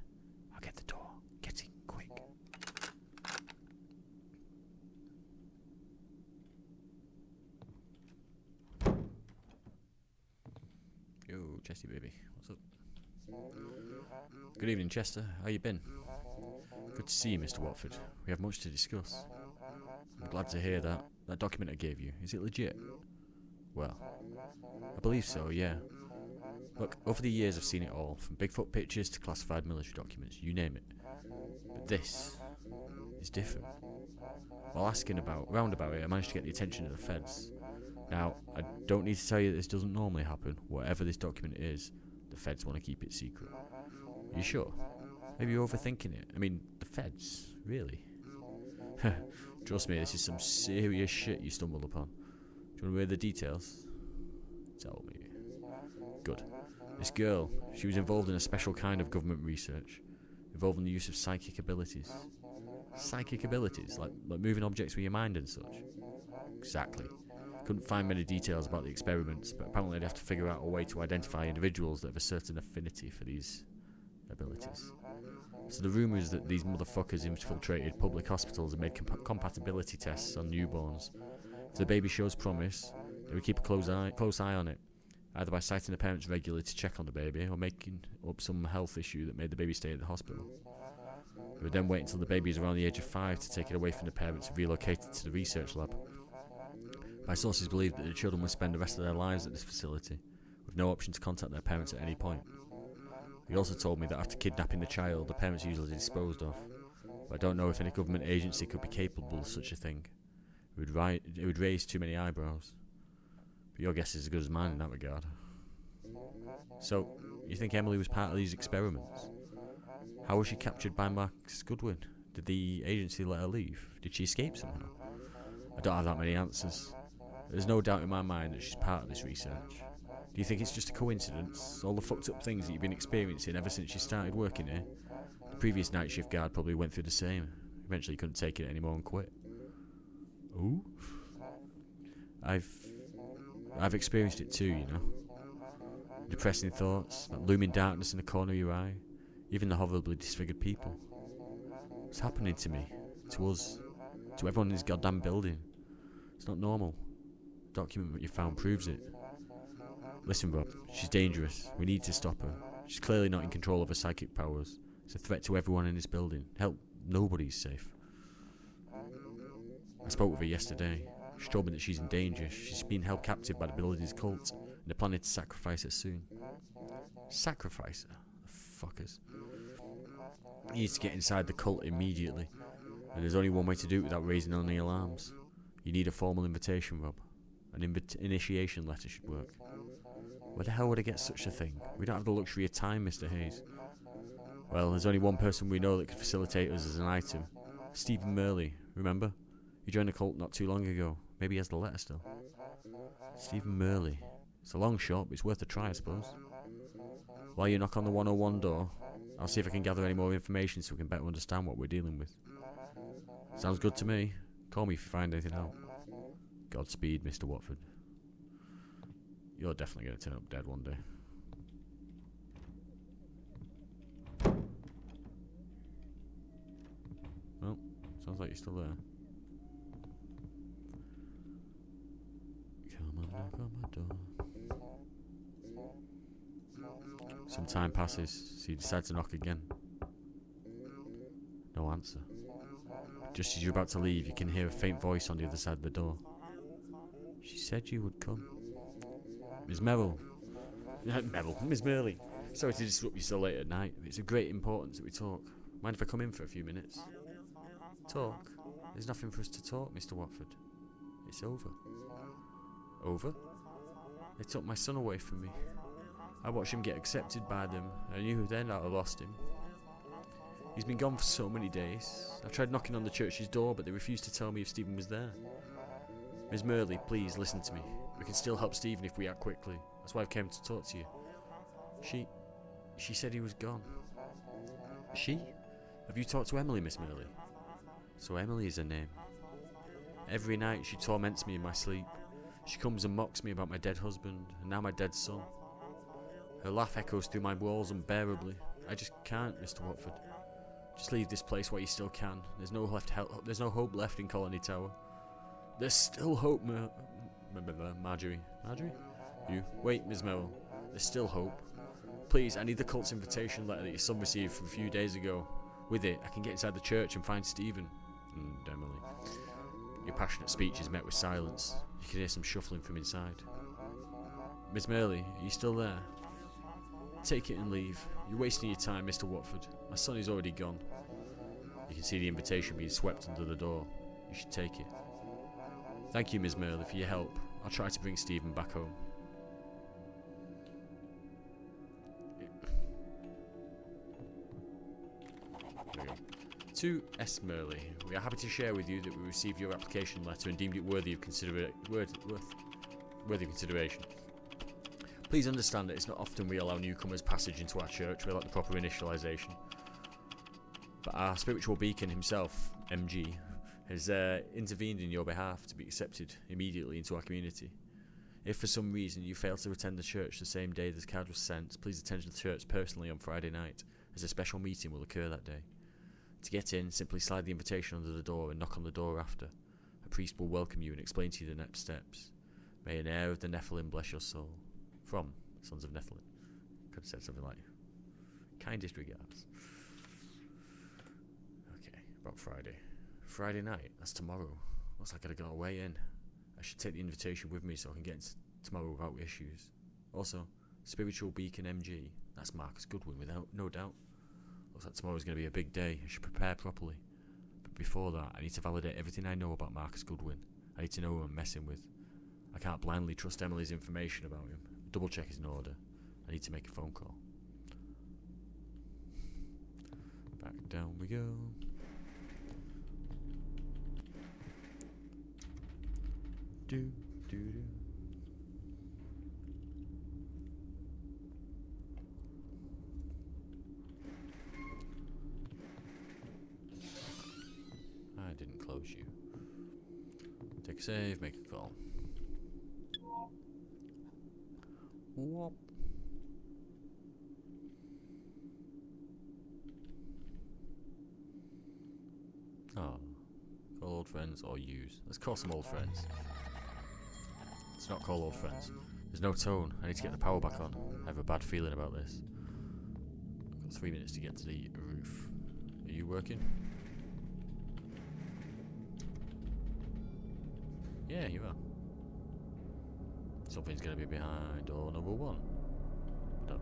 Speaker 1: I'll get the door. Get in quick. Yo, Chesty baby. What's up? Good evening, Chester. How you been? Good to see you, Mr. Watford. We have much to discuss. I'm glad to hear that. That document I gave you, is it legit? Well, I believe so, yeah. Look, over the years I've seen it all, from Bigfoot pictures to classified military documents, you name it. But this is different. While asking round about it, I managed to get the attention of the feds. Now, I don't need to tell you that this doesn't normally happen. Whatever this document is, the feds want to keep it secret. Are you sure? Maybe you're overthinking it. I mean, the feds, really? Trust me, this is some serious shit you stumbled upon. Do you want to hear the details? Tell me. Good. This girl, she was involved in a special kind of government research, involving the use of psychic abilities. Psychic abilities? Like moving objects with your mind and such? Exactly. Couldn't find many details about the experiments, but apparently they'd have to figure out a way to identify individuals that have a certain affinity for these abilities. So the rumour is that these motherfuckers infiltrated public hospitals and made compatibility tests on newborns. If the baby shows promise, they would keep a close eye on it, either by citing the parents regularly to check on the baby or making up some health issue that made the baby stay at the hospital. They would then wait until the baby is around the age of 5 to take it away from the parents and relocate it to the research lab. My sources believe that the children would spend the rest of their lives at this facility, with no option to contact their parents at any point. He also told me that after kidnapping the child, the parents are usually disposed of, but I don't know if any government agency could be capable of such a thing. It would raise too many eyebrows. But your guess is as good as mine in that regard. So, you think Emily was part of these experiments? How was she captured by Max Goodwin? Did the agency let her leave? Did she escape somehow? I don't have that many answers. There's no doubt in my mind that she's part of this research. Do you think it's just a coincidence? All the fucked up things that you've been experiencing ever since you started working here? The previous night shift guard probably went through the same. Eventually couldn't take it anymore and quit. Ooh? I've experienced it too, you know. Depressing thoughts, that looming darkness in the corner of your eye, even the horribly disfigured people. It's happening to me, to us, to everyone in this goddamn building. It's not normal. The document that you found proves it. Listen, Rob, she's dangerous. We need to stop her. She's clearly not in control of her psychic powers. It's a threat to everyone in this building. Hell, nobody's safe. I spoke with her yesterday. She told me that she's in danger. She's been held captive by the building's cult, and they're planning to sacrifice her soon. Sacrifice her? The fuckers. He needs to get inside the cult immediately, and there's only one way to do it without raising any alarms. You need a formal invitation, Rob. An initiation letter should work. Where the hell would I get such a thing? We don't have the luxury of time, Mr. Hayes. Well, there's only one person we know that could facilitate us as an item. Stephen Merle, remember? He joined the cult not too long ago. Maybe he has the letter still. Stephen Merle. It's a long shot, but it's worth a try, I suppose. While you knock on the 101 door, I'll see if I can gather any more information so we can better understand what we're dealing with. Sounds good to me. Call me if you find anything out. Godspeed, Mr. Watford. You're definitely going to turn up dead one day. Sounds like you're still there. Come and knock on my door. Some time passes, so you decide to knock again. No answer. Just as you're about to leave, you can hear a faint voice on the other side of the door. She said you would come. Miss Merrill. Miss Merley. Sorry to disrupt you so late at night. It's of great importance that we talk. Mind if I come in for a few minutes? Talk? There's nothing for us to talk, Mr. Watford. It's over. Over? They took my son away from me. I watched him get accepted by them. I knew then I'd have lost him. He's been gone for so many days. I've tried knocking on the church's door, but they refused to tell me if Stephen was there. Miss Merley, please listen to me. We can still help Stephen if we act quickly. That's why I've came to talk to you. She said he was gone. She? Have you talked to Emily, Miss Merley? So Emily is her name. Every night she torments me in my sleep. She comes and mocks me about my dead husband, and now my dead son. Her laugh echoes through my walls unbearably. I just can't, Mr. Watford. Just leave this place while you still can. There's no hope left in Colony Tower. There's still hope, Marjorie. Marjorie? You? Wait, Miss Merrill. There's still hope. Please, I need the cult's invitation letter that your son received from a few days ago. With it, I can get inside the church and find Stephen. And Emily. Your passionate speech is met with silence. You can hear some shuffling from inside. Miss Merley, are you still there? Take it and leave. You're wasting your time, Mr. Watford. My son is already gone. You can see the invitation being swept under the door. You should take it. Thank you, Miss Merley, for your help. I'll try to bring Stephen back home. There we go. To S. Merley, we are happy to share with you that we received your application letter and deemed it worthy of consideration. Please understand that it's not often we allow newcomers passage into our church without the proper initialization. But our spiritual beacon himself, MG, has intervened in your behalf to be accepted immediately into our community. If for some reason you fail to attend the church the same day the card was sent, please attend the church personally on Friday night, as a special meeting will occur that day. To get in, simply slide the invitation under the door and knock on the door after. A priest will welcome you and explain to you the next steps. May an heir of the Nephilim bless your soul. From Sons of Nephilim. Could have said something like, kindest regards. Okay, about Friday. Friday night, that's tomorrow. Looks like I've got a way in. I should take the invitation with me so I can get into tomorrow without issues. Also, Spiritual Beacon MG, that's Marcus Goodwin without no doubt. Looks like tomorrow's going to be a big day. I should prepare properly. But before that, I need to validate everything I know about Marcus Goodwin. I need to know who I'm messing with. I can't blindly trust Emily's information about him. Double check is in order. I need to make a phone call. Back down we go. Do, do, do. I didn't close you. Take a save, make a call. Whoop. Oh. Call old friends or use. Let's call some old friends. Let's not call old friends. There's no tone. I need to get the power back on. I have a bad feeling about this. I've got 3 minutes to get to the roof. Are you working? Yeah, you are. Something's going to be behind door number 1. No.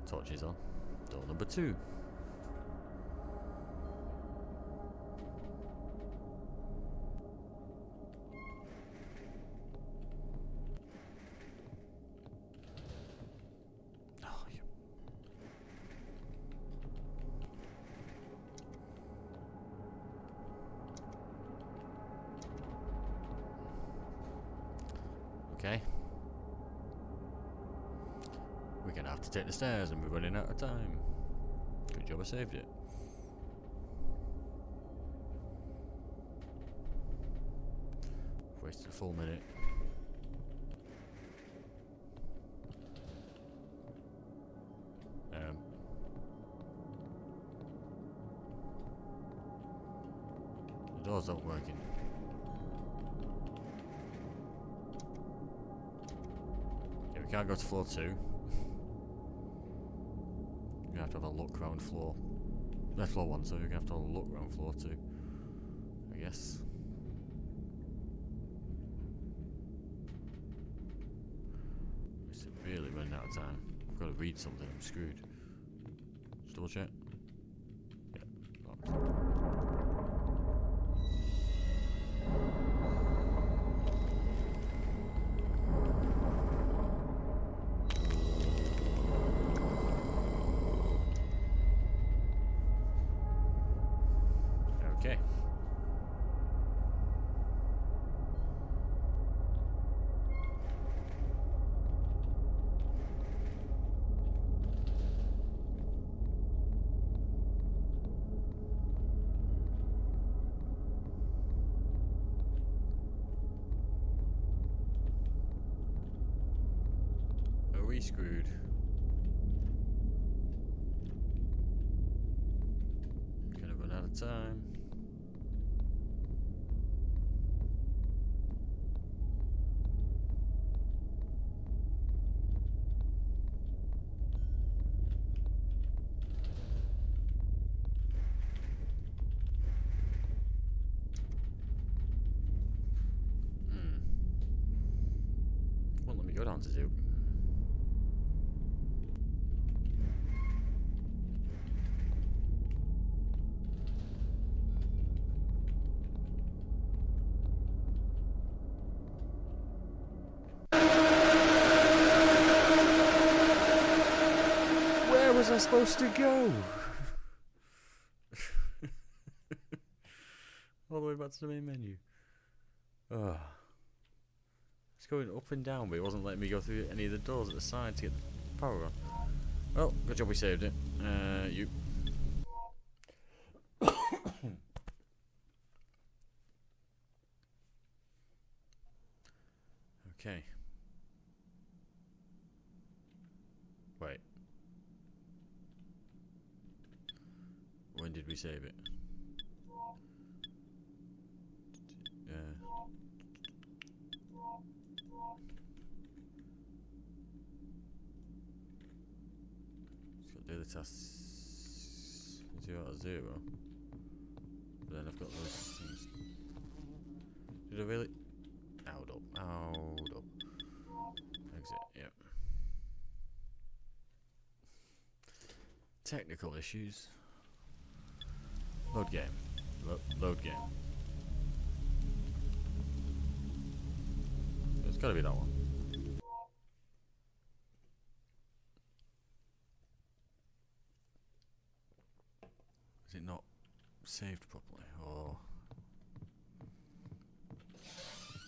Speaker 1: Torch is on. Door number 2. Oh, yeah. Okay. We're gonna have to take the stairs and we're running out of time. Good job I saved it. Wasted a full minute. Doors aren't working. Okay, we can't go to floor 2. We have to have a look around floor. Floor 1, so we're gonna have to have a look around floor 2. I guess. It's really running out of time. I've got to read something, I'm screwed. Just double check. Yeah, locked. Okay. Are we screwed? Gonna run out of time. Won't let me go down to 2. Where was I supposed to go? All the way back to the main menu. Ugh. It's going up and down, but it wasn't letting me go through any of the doors at the side to get the power on. Well, good job we saved it. You. Okay. Wait. When did we save it? Just got to do the tasks 0 out of 0. But then I've got those things. Did I really? Hold up. Hold up. Exit, yep. Technical issues. Load game. Load game. It's gotta be that one. Is it not saved properly, or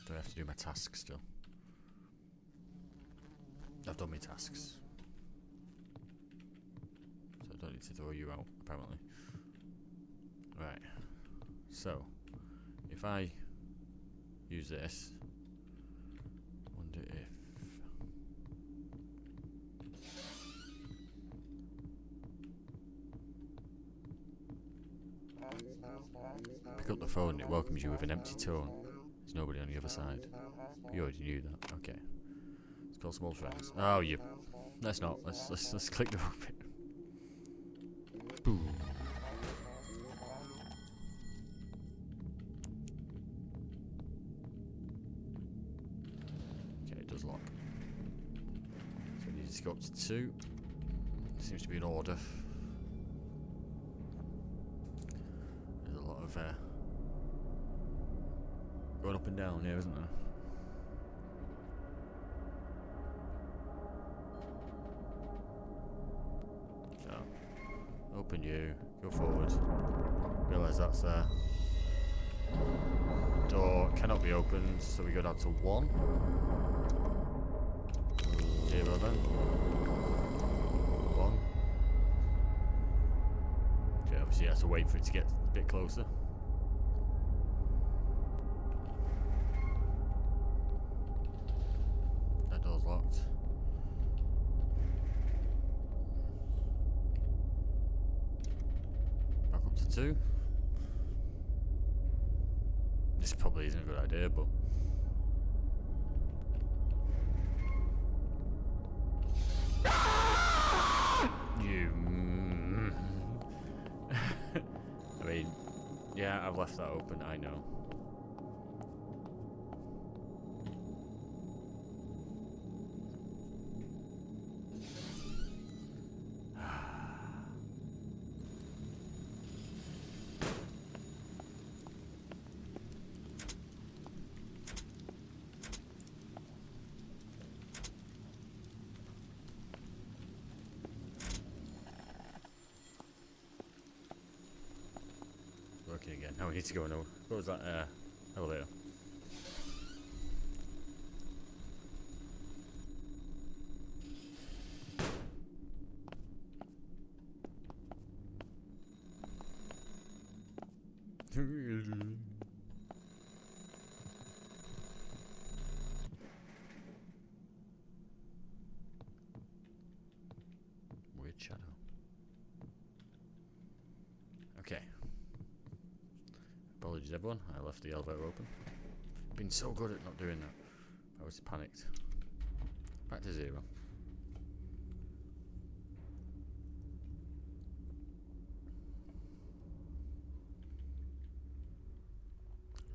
Speaker 1: do I have to do my tasks still? I've done my tasks, so I don't need to throw you out, apparently. Right, so if I use this, wonder if pick up the phone, it welcomes you with an empty tone. There's nobody on the other side. You already knew that. Okay. Let's call some old friends. Oh, you. Let's not. Let's click the wrong bit. Boom. Okay, it does lock. So we need to go up to 2. Seems to be in order. There's a lot of going up and down here, isn't there? So, open you, go forward, realise that's there. Door cannot be opened, so we go down to 1. 0 then. 1. Okay, obviously you have to wait for it to get a bit closer. That door's locked. Back up to 2. This probably isn't a good idea, but... You... I mean, yeah, I've left that open, I know. Working again. Now we need to go in. What was that? Elevator. Weird shadow. Okay. Apologies everyone, I left the elevator open. Been so good at not doing that. I was panicked. Back to 0.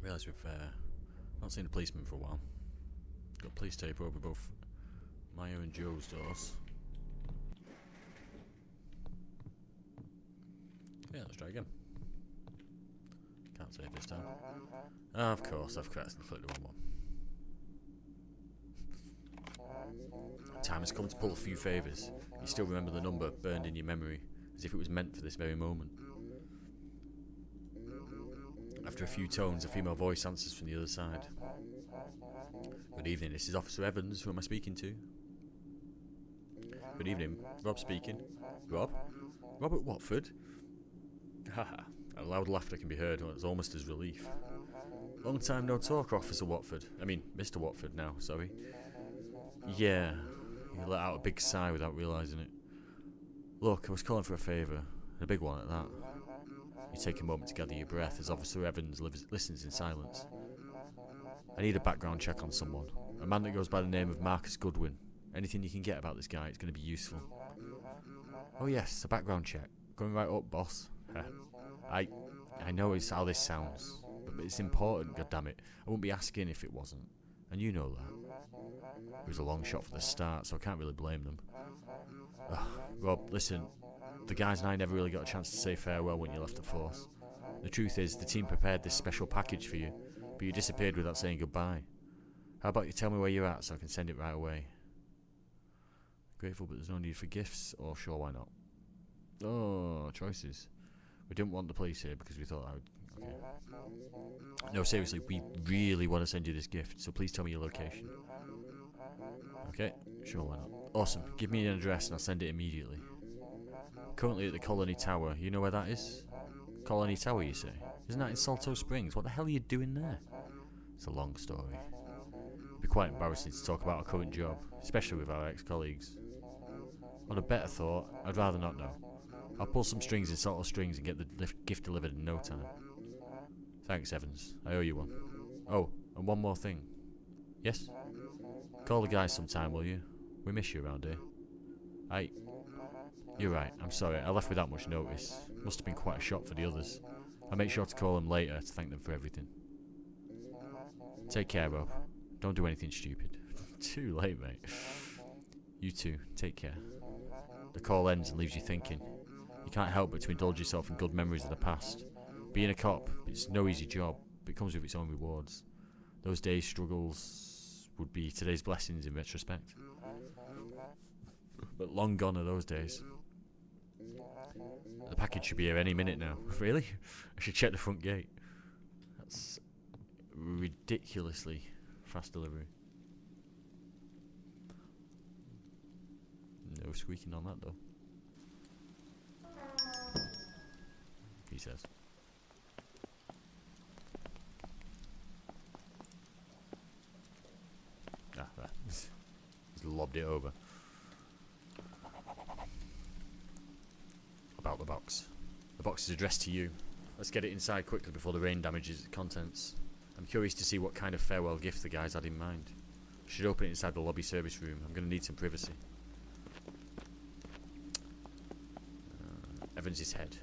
Speaker 1: Realise we've not seen a policeman for a while. Got police tape over both Maya and Joe's doors. Yeah, let's try again. Can't save this time. Ah, of course, I've clicked the wrong one. Time has come to pull a few favours. You still remember the number burned in your memory, as if it was meant for this very moment. After a few tones, a female voice answers from the other side. Good evening, this is Officer Evans. Who am I speaking to? Good evening, Rob speaking. Rob? Robert Watford? Haha. A loud laughter can be heard, it's almost as relief. Long time no talk, Officer Watford. I mean, Mr. Watford now, sorry. Yeah, he let out a big sigh without realising it. Look, I was calling for a favour, and a big one at that. You take a moment to gather your breath as Officer Evans listens in silence. I need a background check on someone. A man that goes by the name of Marcus Goodwin. Anything you can get about this guy, it's going to be useful. Oh yes, a background check. Going right up, boss. I know it's how this sounds, but it's important, goddammit. I wouldn't be asking if it wasn't, and you know that. It was a long shot for the start, so I can't really blame them. Rob, listen, the guys and I never really got a chance to say farewell when you left the force. The truth is, the team prepared this special package for you, but you disappeared without saying goodbye. How about you tell me where you're at so I can send it right away? Grateful, but there's no need for gifts, or sure, why not? Oh, choices. We didn't want the police here because we thought I would... Okay. No, seriously, we really want to send you this gift, so please tell me your location. Okay, sure, why not? Awesome, give me an address and I'll send it immediately. Currently at the Colony Tower. You know where that is? Colony Tower, you say? Isn't that in Salto Springs? What the hell are you doing there? It's a long story. It'd be quite embarrassing to talk about our current job, especially with our ex-colleagues. On a better thought, I'd rather not know. I'll pull some strings in Salto Springs and get the gift delivered in no time. Thanks, Evans. I owe you one. Oh, and one more thing. Yes? Call the guys sometime, will you? We miss you around here. You're right, I'm sorry, I left without much notice. Must have been quite a shock for the others. I'll make sure to call them later to thank them for everything. Take care, Rob. Don't do anything stupid. Too late, mate. You too, take care. The call ends and leaves you thinking. You can't help but to indulge yourself in good memories of the past. Being a cop, it's no easy job, but it comes with its own rewards. Those days' struggles would be today's blessings in retrospect. But long gone are those days. The package should be here any minute now. Really? I should check the front gate. That's ridiculously fast delivery. No squeaking on that though. He says. Ah, there. He's lobbed it over. About the box. The box is addressed to you. Let's get it inside quickly before the rain damages its contents. I'm curious to see what kind of farewell gift the guys had in mind. I should open it inside the lobby service room. I'm going to need some privacy. Evans' head.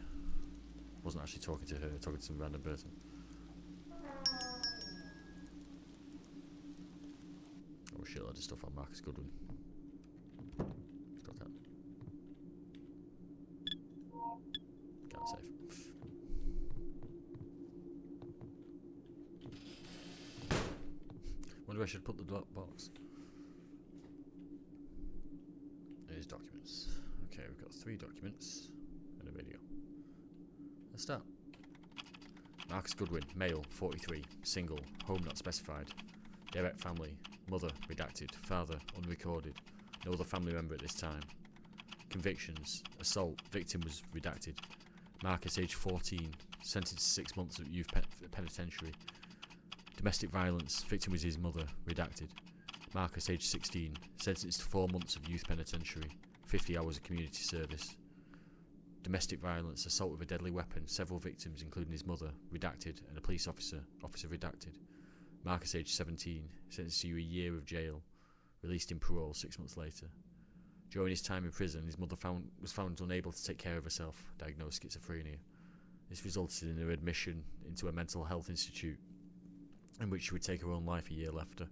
Speaker 1: Wasn't actually talking to her, talking to some random person. Oh, shitload of stuff on Marcus Goodwin. Got that. Can't save. Wonder where I should put the box. There's documents. Okay, we've got 3 documents and a video. Let's start. Marcus Goodwin, male, 43, single, home not specified. Direct family, mother, redacted, father, unrecorded, no other family member at this time. Convictions, assault, victim was redacted. Marcus, age 14, sentenced to 6 months of youth penitentiary. Domestic violence, victim was his mother, redacted. Marcus, age 16, sentenced to 4 months of youth penitentiary, 50 hours of community service. Domestic violence, assault with a deadly weapon, several victims including his mother, redacted, and a police officer redacted. Marcus, age 17, sentenced to a year of jail, released in parole 6 months later. During his time in prison, his mother was found unable to take care of herself, diagnosed schizophrenia. This resulted in her admission into a mental health institute, in which she would take her own life a year after.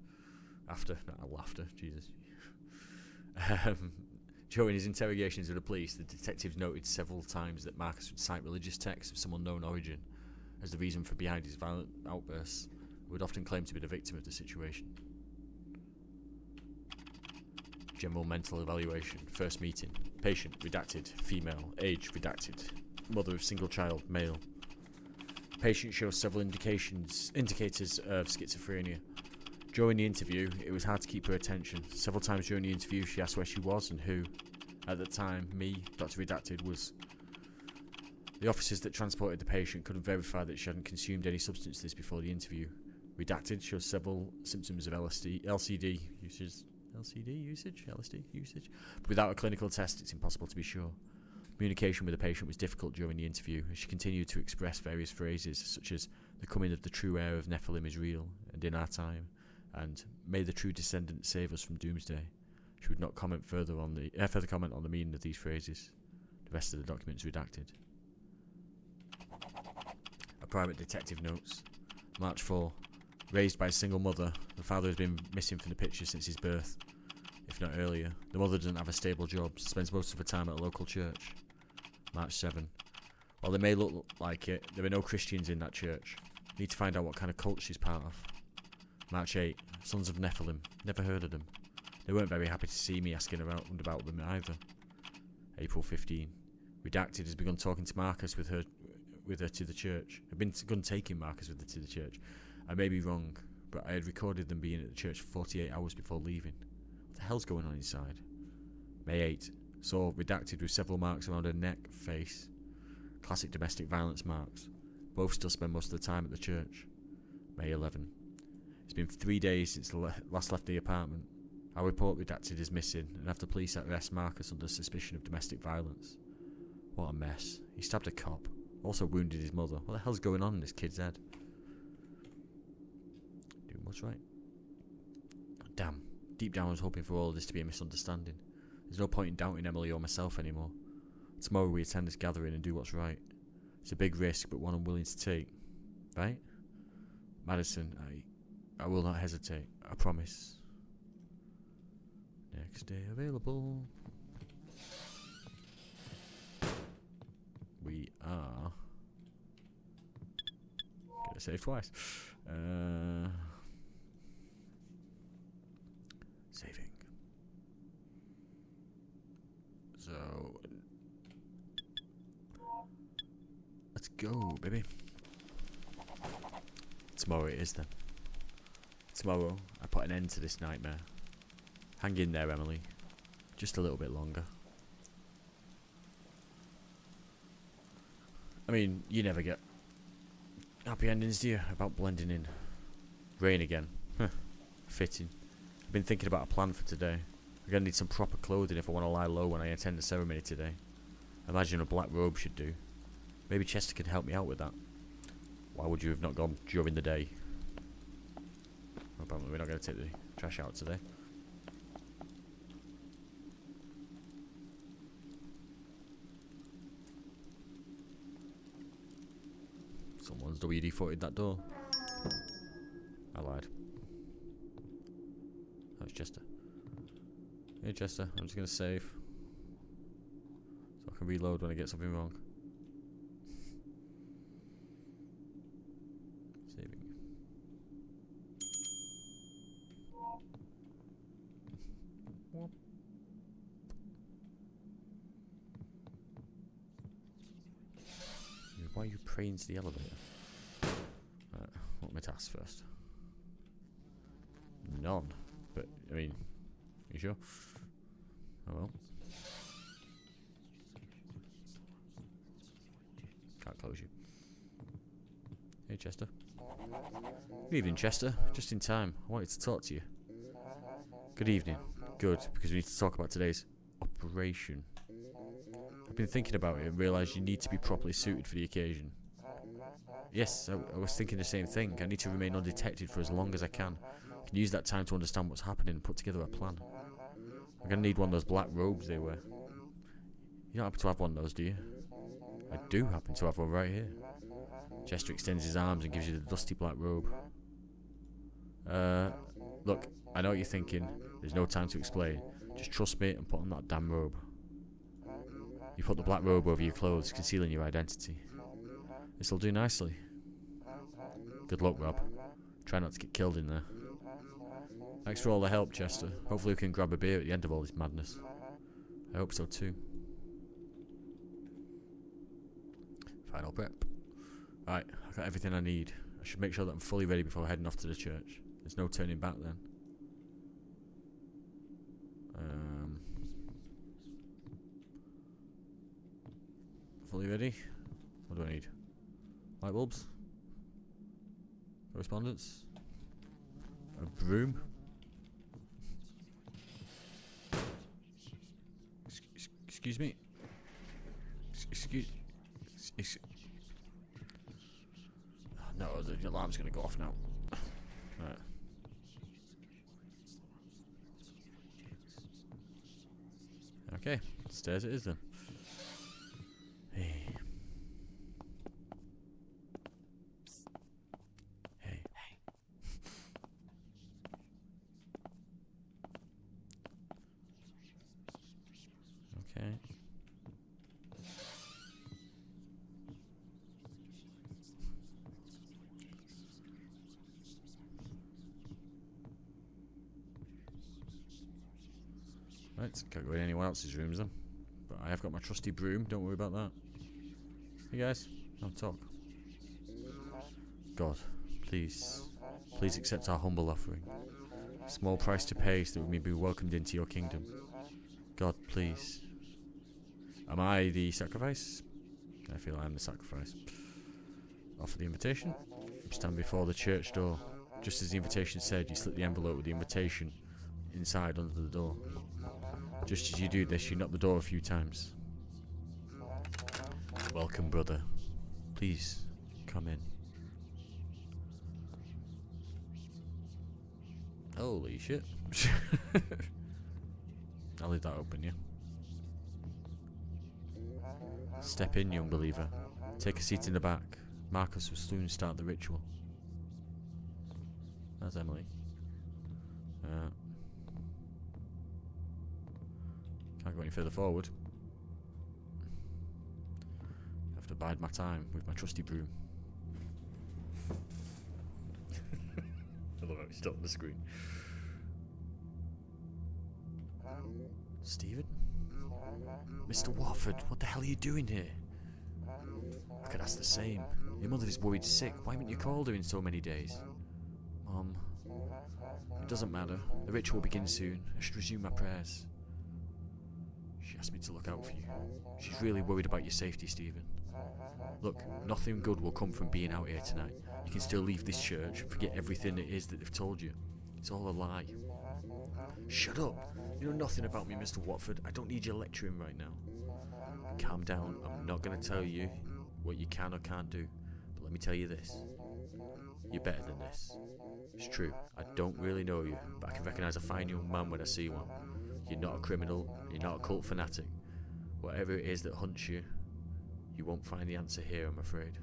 Speaker 1: Jesus. During his interrogations with the police, the detectives noted several times that Marcus would cite religious texts of some unknown origin as the reason for behind his violent outbursts, and would often claim to be the victim of the situation. General mental evaluation. First meeting. Patient, redacted. Female. Age, redacted. Mother of single child, male. Patient shows several indicators of schizophrenia. During the interview, it was hard to keep her attention. Several times during the interview, she asked where she was and who. At the time, me, Dr. Redacted, was... The officers that transported the patient couldn't verify that she hadn't consumed any substances before the interview. Redacted shows several symptoms of LSD usage. But without a clinical test, it's impossible to be sure. Communication with the patient was difficult during the interview, as she continued to express various phrases such as "the coming of the true heir of Nephilim is real, and in our time," and "may the true descendant save us from doomsday." She would not comment further comment on the meaning of these phrases. The rest of the documents redacted. A private detective notes. March 4. Raised by a single mother, the father has been missing from the picture since his birth, if not earlier. The mother doesn't have a stable job, spends most of her time at a local church. March 7. While they may look like it, there are no Christians in that church. Need to find out what kind of cult she's part of. March 8. Sons of Nephilim. Never heard of them. They weren't very happy to see me asking about them either. April 15. Redacted has begun talking to Marcus with her to the church. Had begun taking Marcus with her to the church. I may be wrong, but I had recorded them being at the church for 48 hours before leaving. What the hell's going on inside? May 8. Saw redacted with several marks around her neck, face. Classic domestic violence marks. Both still spend most of the time at the church. May 11. It's been 3 days since last left the apartment. Our report redacted is missing, and after police arrest Marcus under suspicion of domestic violence. What a mess. He stabbed a cop. Also wounded his mother. What the hell's going on in this kid's head? Doing what's right. Damn. Deep down I was hoping for all of this to be a misunderstanding. There's no point in doubting Emily or myself anymore. Tomorrow we attend this gathering and do what's right. It's a big risk, but one I'm willing to take. Right? Madison, I will not hesitate. I promise. Next day available. We are... Gonna save twice. Saving. So... Let's go, baby. Tomorrow it is then. Tomorrow, I put an end to this nightmare. Hang in there, Emily. Just a little bit longer. I mean, you never get happy endings, do you? About blending in. Rain again. Huh. Fitting. I've been thinking about a plan for today. I'm gonna need some proper clothing if I want to lie low when I attend the ceremony today. I imagine a black robe should do. Maybe Chester could help me out with that. Why would you have not gone during the day? Apparently we're not going to take the trash out today. Someone's WD-40'd that door. I lied. Oh, it's Chester. Hey Chester, I'm just going to save. So I can reload when I get something wrong. Saving. Why are you praying to the elevator? What are my tasks first? None. But, I mean, you sure? Oh well. Can't close you. Hey Chester. Good evening, Chester. Just in time. I wanted to talk to you. Good evening. Good, because we need to talk about today's operation. I've been thinking about it and realised you need to be properly suited for the occasion. Yes, I was thinking the same thing. I need to remain undetected for as long as I can. I can use that time to understand what's happening and put together a plan. I'm going to need one of those black robes they wear. You don't happen to have one of those, do you? I do happen to have one right here. Chester extends his arms and gives you the dusty black robe. Look, I know what you're thinking. There's no time to explain. Just trust me and put on that damn robe. You put the black robe over your clothes, concealing your identity. This'll do nicely. Good luck, Rob. Try not to get killed in there. Thanks for all the help, Chester. Hopefully we can grab a beer at the end of all this madness. I hope so too. Final prep. Right, I've got everything I need. I should make sure that I'm fully ready before heading off to the church. There's no turning back then. Fully ready? What do I need? Light bulbs? Correspondence? A broom? Excuse me? Excuse... Oh, no, the alarm's gonna go off now. Right. Okay, stairs it is then. Hey. Hey. Okay. Right, can't go in anyone else's rooms then. But I have got my trusty broom, don't worry about that. Hey guys, I'll talk. God, please accept our humble offering. Small price to pay so that we may be welcomed into your kingdom. God, please. Am I the sacrifice? I feel I am the sacrifice. Offer the invitation. Stand before the church door. Just as the invitation said, you slip the envelope with the invitation inside under the door. Just as you do this, you knock the door a few times. Welcome, brother. Please, come in. Holy shit. I'll leave that open, yeah? Step in, young believer. Take a seat in the back. Marcus will soon start the ritual. That's Emily. Can't go any further forward. I have to bide my time with my trusty broom. I love how it's stopped on the screen. Stephen? Mr. Watford, what the hell are you doing here? I could ask the same. Your mother is worried sick. Why haven't you called her in so many days? Mom. It doesn't matter. The ritual begins soon. I should resume my prayers. She asked me to look out for you. She's really worried about your safety, Stephen. Look, nothing good will come from being out here tonight. You can still leave this church and forget everything it is that they've told you. It's all a lie. Shut up! You know nothing about me, Mr. Watford. I don't need your lecturing right now. Calm down. I'm not going to tell you what you can or can't do. But let me tell you this. You're better than this. It's true, I don't really know you, but I can recognise a fine young man when I see one. You're not a criminal, you're not a cult fanatic. Whatever it is that haunts you, you won't find the answer here, I'm afraid.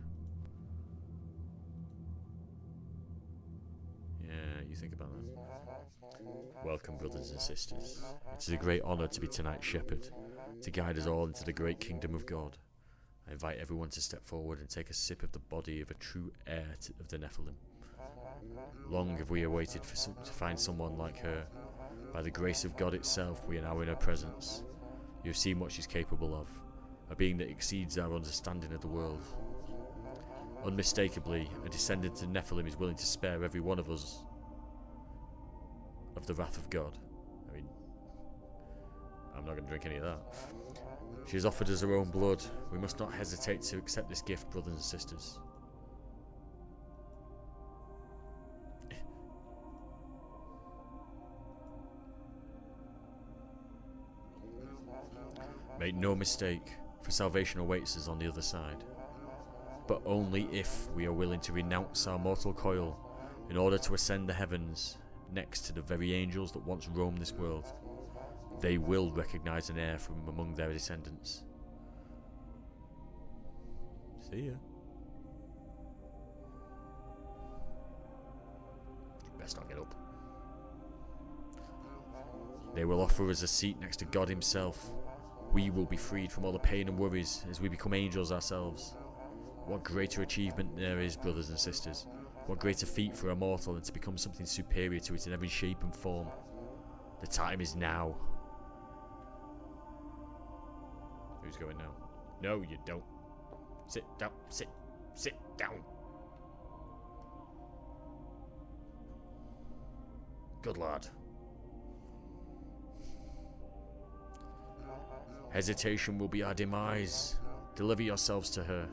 Speaker 1: Yeah, you think about that. Welcome, brothers and sisters. It is a great honour to be tonight's shepherd, to guide us all into the great kingdom of God. I invite everyone to step forward and take a sip of the body of a true heir of the Nephilim. Long have we awaited to find someone like her. By the grace of God itself, we are now in her presence. You have seen what she's capable of, a being that exceeds our understanding of the world. Unmistakably, a descendant of Nephilim is willing to spare every one of us of the wrath of God. I mean, I'm not going to drink any of that. She has offered us her own blood. We must not hesitate to accept this gift, brothers and sisters. Make no mistake, for salvation awaits us on the other side. But only if we are willing to renounce our mortal coil in order to ascend the heavens next to the very angels that once roamed this world. They will recognise an heir from among their descendants. See ya. Best not get up. They will offer us a seat next to God himself. We will be freed from all the pain and worries as we become angels ourselves. What greater achievement there is, brothers and sisters. What greater feat for a mortal than to become something superior to it in every shape and form. The time is now. Who's going now? No, you don't. Sit down, sit down. Good lad. Hesitation will be our demise. Deliver yourselves to her.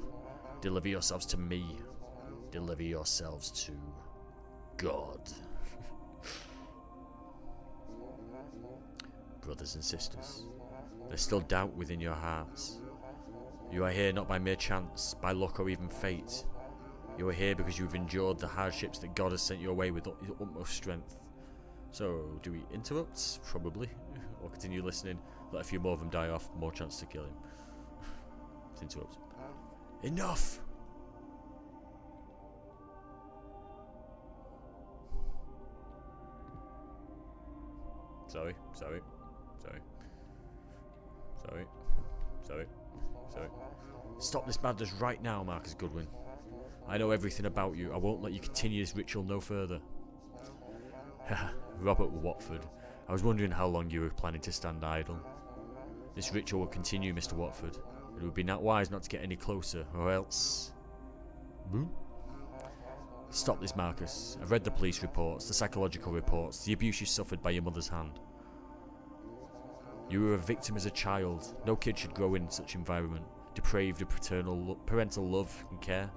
Speaker 1: Deliver yourselves to me. Deliver yourselves to God. Brothers and sisters, there's still doubt within your hearts. You are here not by mere chance, by luck or even fate. You are here because you've endured the hardships that God has sent your way with utmost strength. So, do we interrupt? Probably. Or continue listening, let a few more of them die off, more chance to kill him. Let's interrupt. Enough! Sorry. Stop this madness right now, Marcus Goodwin. I know everything about you. I won't let you continue this ritual no further. Robert Watford, I was wondering how long you were planning to stand idle. This ritual will continue, Mr. Watford. It would be not wise not to get any closer, or else... Boom. Stop this, Marcus. I've read the police reports, the psychological reports, the abuse you suffered by your mother's hand. You were a victim as a child. No kid should grow in such environment, depraved of parental love and care.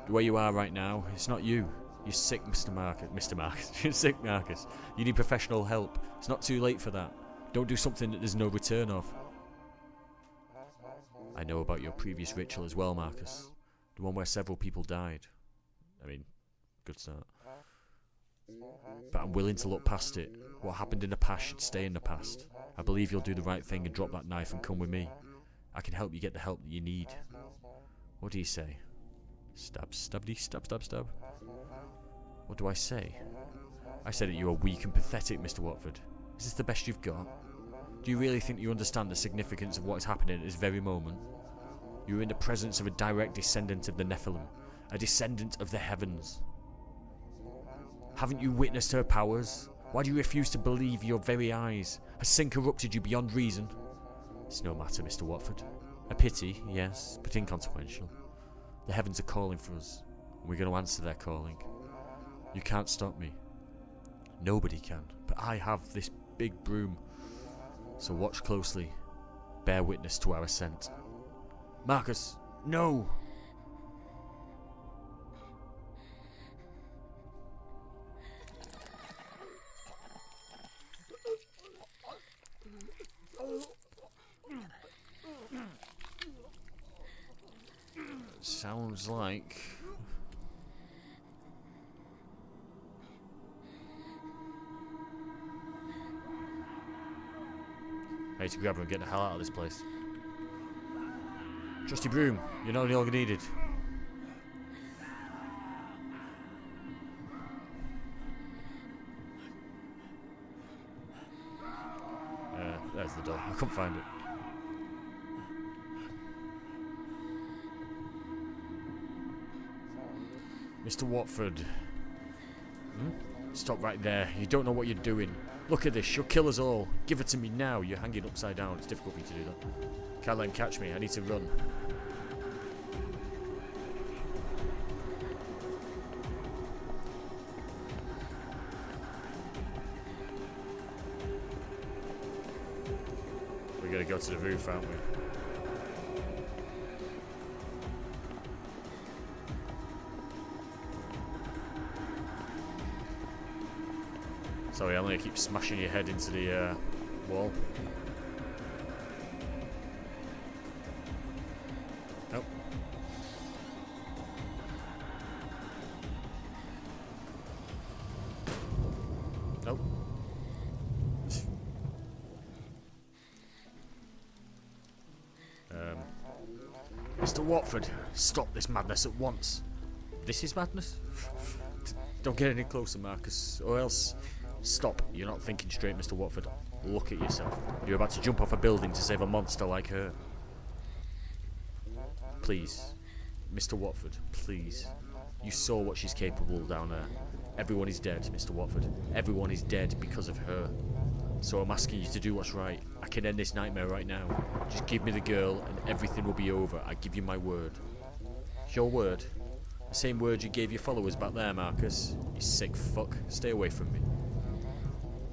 Speaker 1: The way you are right now, it's not you. You're sick, Mr. Marcus. You're sick, Marcus. You need professional help. It's not too late for that. Don't do something that there's no return of. I know about your previous ritual as well, Marcus. The one where several people died. I mean, good start. But I'm willing to look past it. What happened in the past should stay in the past. I believe you'll do the right thing and drop that knife and come with me. I can help you get the help that you need. What do you say? Stab. What do I say? I said that you are weak and pathetic, Mr. Watford. Is this the best you've got? Do you really think you understand the significance of what is happening at this very moment? You are in the presence of a direct descendant of the Nephilim, a descendant of the heavens. Haven't you witnessed her powers? Why do you refuse to believe your very eyes? Has sin corrupted you beyond reason? It's no matter, Mr. Watford. A pity, yes, but inconsequential. The heavens are calling for us, and we're going to answer their calling. You can't stop me. Nobody can, but I have this big broom. So watch closely. Bear witness to our ascent. Marcus, no! Sounds like I need to grab her and get the hell out of this place. Trusty broom, you're not any longer needed. There's the door. I couldn't find it. Mr. Watford. Stop right there. You don't know what you're doing. Look at this. She'll kill us all. Give it to me now. You're hanging upside down. It's difficult for you to do that. Can't let him catch me. I need to run. We gotta go to the roof, aren't we? Sorry, Emily, I keep smashing your head into the wall. Nope. Nope. Mr. Watford, stop this madness at once. This is madness? Don't get any closer, Marcus, or else... Stop. You're not thinking straight, Mr. Watford. Look at yourself. You're about to jump off a building to save a monster like her. Please. Mr. Watford, please. You saw what she's capable of down there. Everyone is dead, Mr. Watford. Everyone is dead because of her. So I'm asking you to do what's right. I can end this nightmare right now. Just give me the girl and everything will be over. I give you my word. Your word? The same word you gave your followers back there, Marcus. You sick fuck. Stay away from me.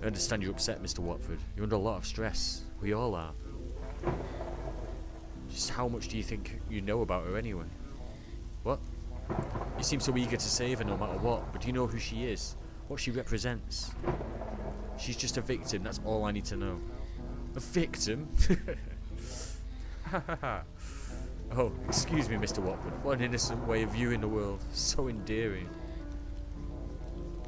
Speaker 1: I understand you're upset, Mr. Watford. You're under a lot of stress. We all are. Just how much do you think you know about her anyway? What? You seem so eager to save her no matter what, but do you know who she is? What she represents? She's just a victim, that's all I need to know. A victim? Oh, excuse me, Mr. Watford. What an innocent way of viewing the world. So endearing.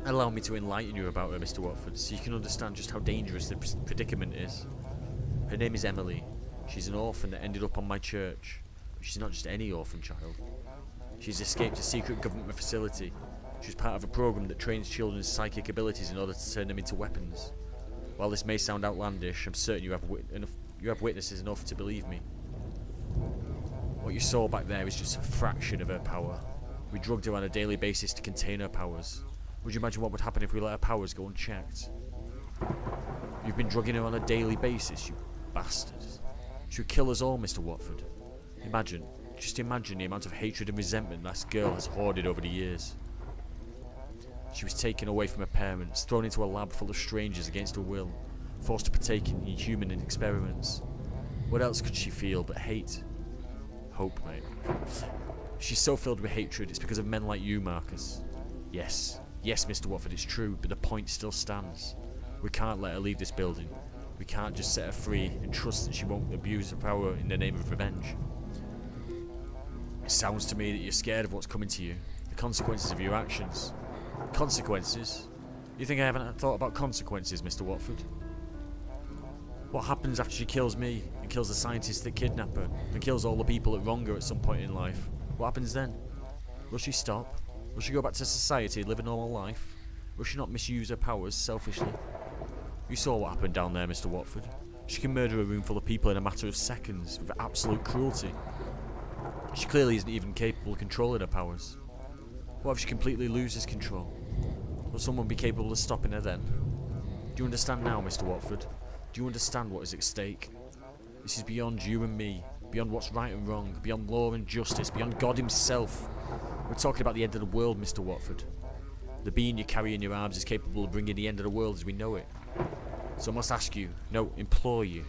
Speaker 1: Allow me to enlighten you about her, Mr. Watford, so you can understand just how dangerous the predicament is. Her name is Emily. She's an orphan that ended up on my church. But she's not just any orphan child. She's escaped a secret government facility. She's part of a program that trains children's psychic abilities in order to turn them into weapons. While this may sound outlandish, I'm certain you have witnesses enough to believe me. What you saw back there is just a fraction of her power. We drugged her on a daily basis to contain her powers. Would you imagine what would happen if we let her powers go unchecked? You've been drugging her on a daily basis, you bastard. She would kill us all, Mr. Watford. Just imagine the amount of hatred and resentment this girl has hoarded over the years. She was taken away from her parents, thrown into a lab full of strangers against her will, forced to partake in inhuman experiments. What else could she feel but hate? Hope, mate. She's so filled with hatred, it's because of men like you, Marcus. Yes, Mr. Watford, it's true, but the point still stands. We can't let her leave this building. We can't just set her free and trust that she won't abuse her power in the name of revenge. It sounds to me that you're scared of what's coming to you, the consequences of your actions. Consequences? You think I haven't thought about consequences, Mr. Watford? What happens after she kills me, and kills the scientists that kidnap her, and kills all the people that wrong her at some point in life? What happens then? Will she stop? Will she go back to society and live a normal life? Will she not misuse her powers selfishly? You saw what happened down there, Mr. Watford. She can murder a room full of people in a matter of seconds, with absolute cruelty. She clearly isn't even capable of controlling her powers. What if she completely loses control? Will someone be capable of stopping her then? Do you understand now, Mr. Watford? Do you understand what is at stake? This is beyond you and me, beyond what's right and wrong, beyond law and justice, beyond God himself. We're talking about the end of the world, Mr. Watford. The being you carry in your arms is capable of bringing the end of the world as we know it. So I must ask you, no, implore you,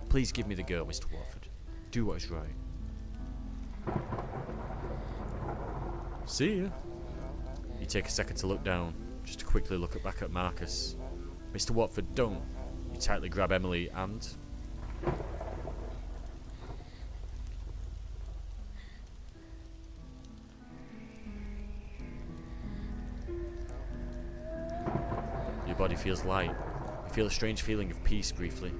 Speaker 1: please give me the girl, Mr. Watford. Do what is right. See ya. You take a second to look down, just to quickly look back at Marcus. Mr. Watford, don't. You tightly grab Emily and... Your body feels light. You feel a strange feeling of peace briefly.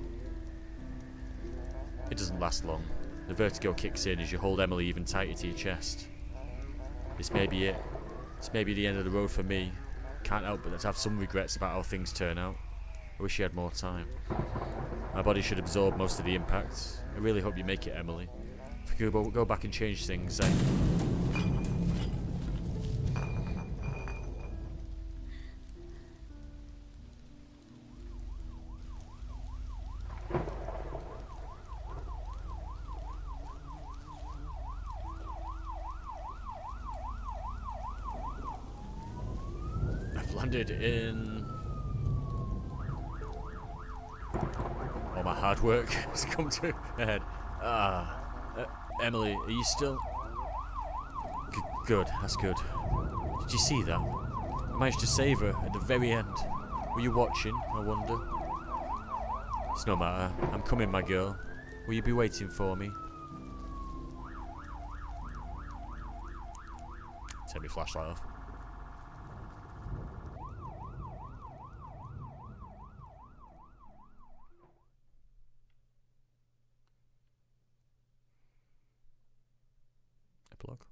Speaker 1: won't last long. The vertigo kicks in as you hold Emily even tighter to your chest. This may be it. This may be the end of the road for me. Can't help but have some regrets about how things turn out. I wish you had more time. My body should absorb most of the impact. I really hope you make it, Emily. If you could go back and change things, I've landed in... All my hard work has come to a head. Emily, are you still... Good, that's good. Did you see that? I managed to save her at the very end. Were you watching, I wonder? It's no matter. I'm coming, my girl. Will you be waiting for me? Turn my flashlight off. Epilogue.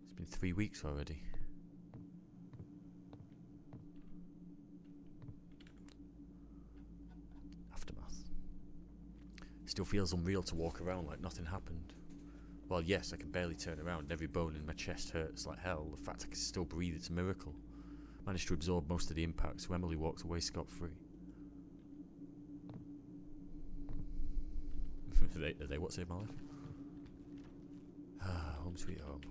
Speaker 1: It's been 3 weeks already. Aftermath. Still feels unreal to walk around like nothing happened. Well, yes, I can barely turn around. Every bone in my chest hurts like hell. The fact I can still breathe, it's a miracle. Managed to absorb most of the impact, so Emily walked away scot-free. Are they what saved my life? Home sweet home.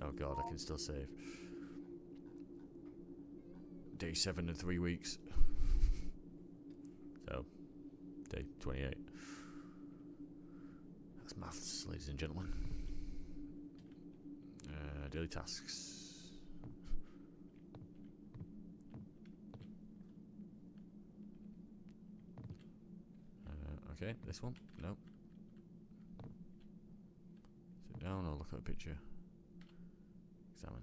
Speaker 1: Oh god, I can still save. Day 7 in 3 weeks. So, day 28. That's maths, ladies and gentlemen. Daily tasks. Okay, this one? No. Sit down or look at the picture. Examine.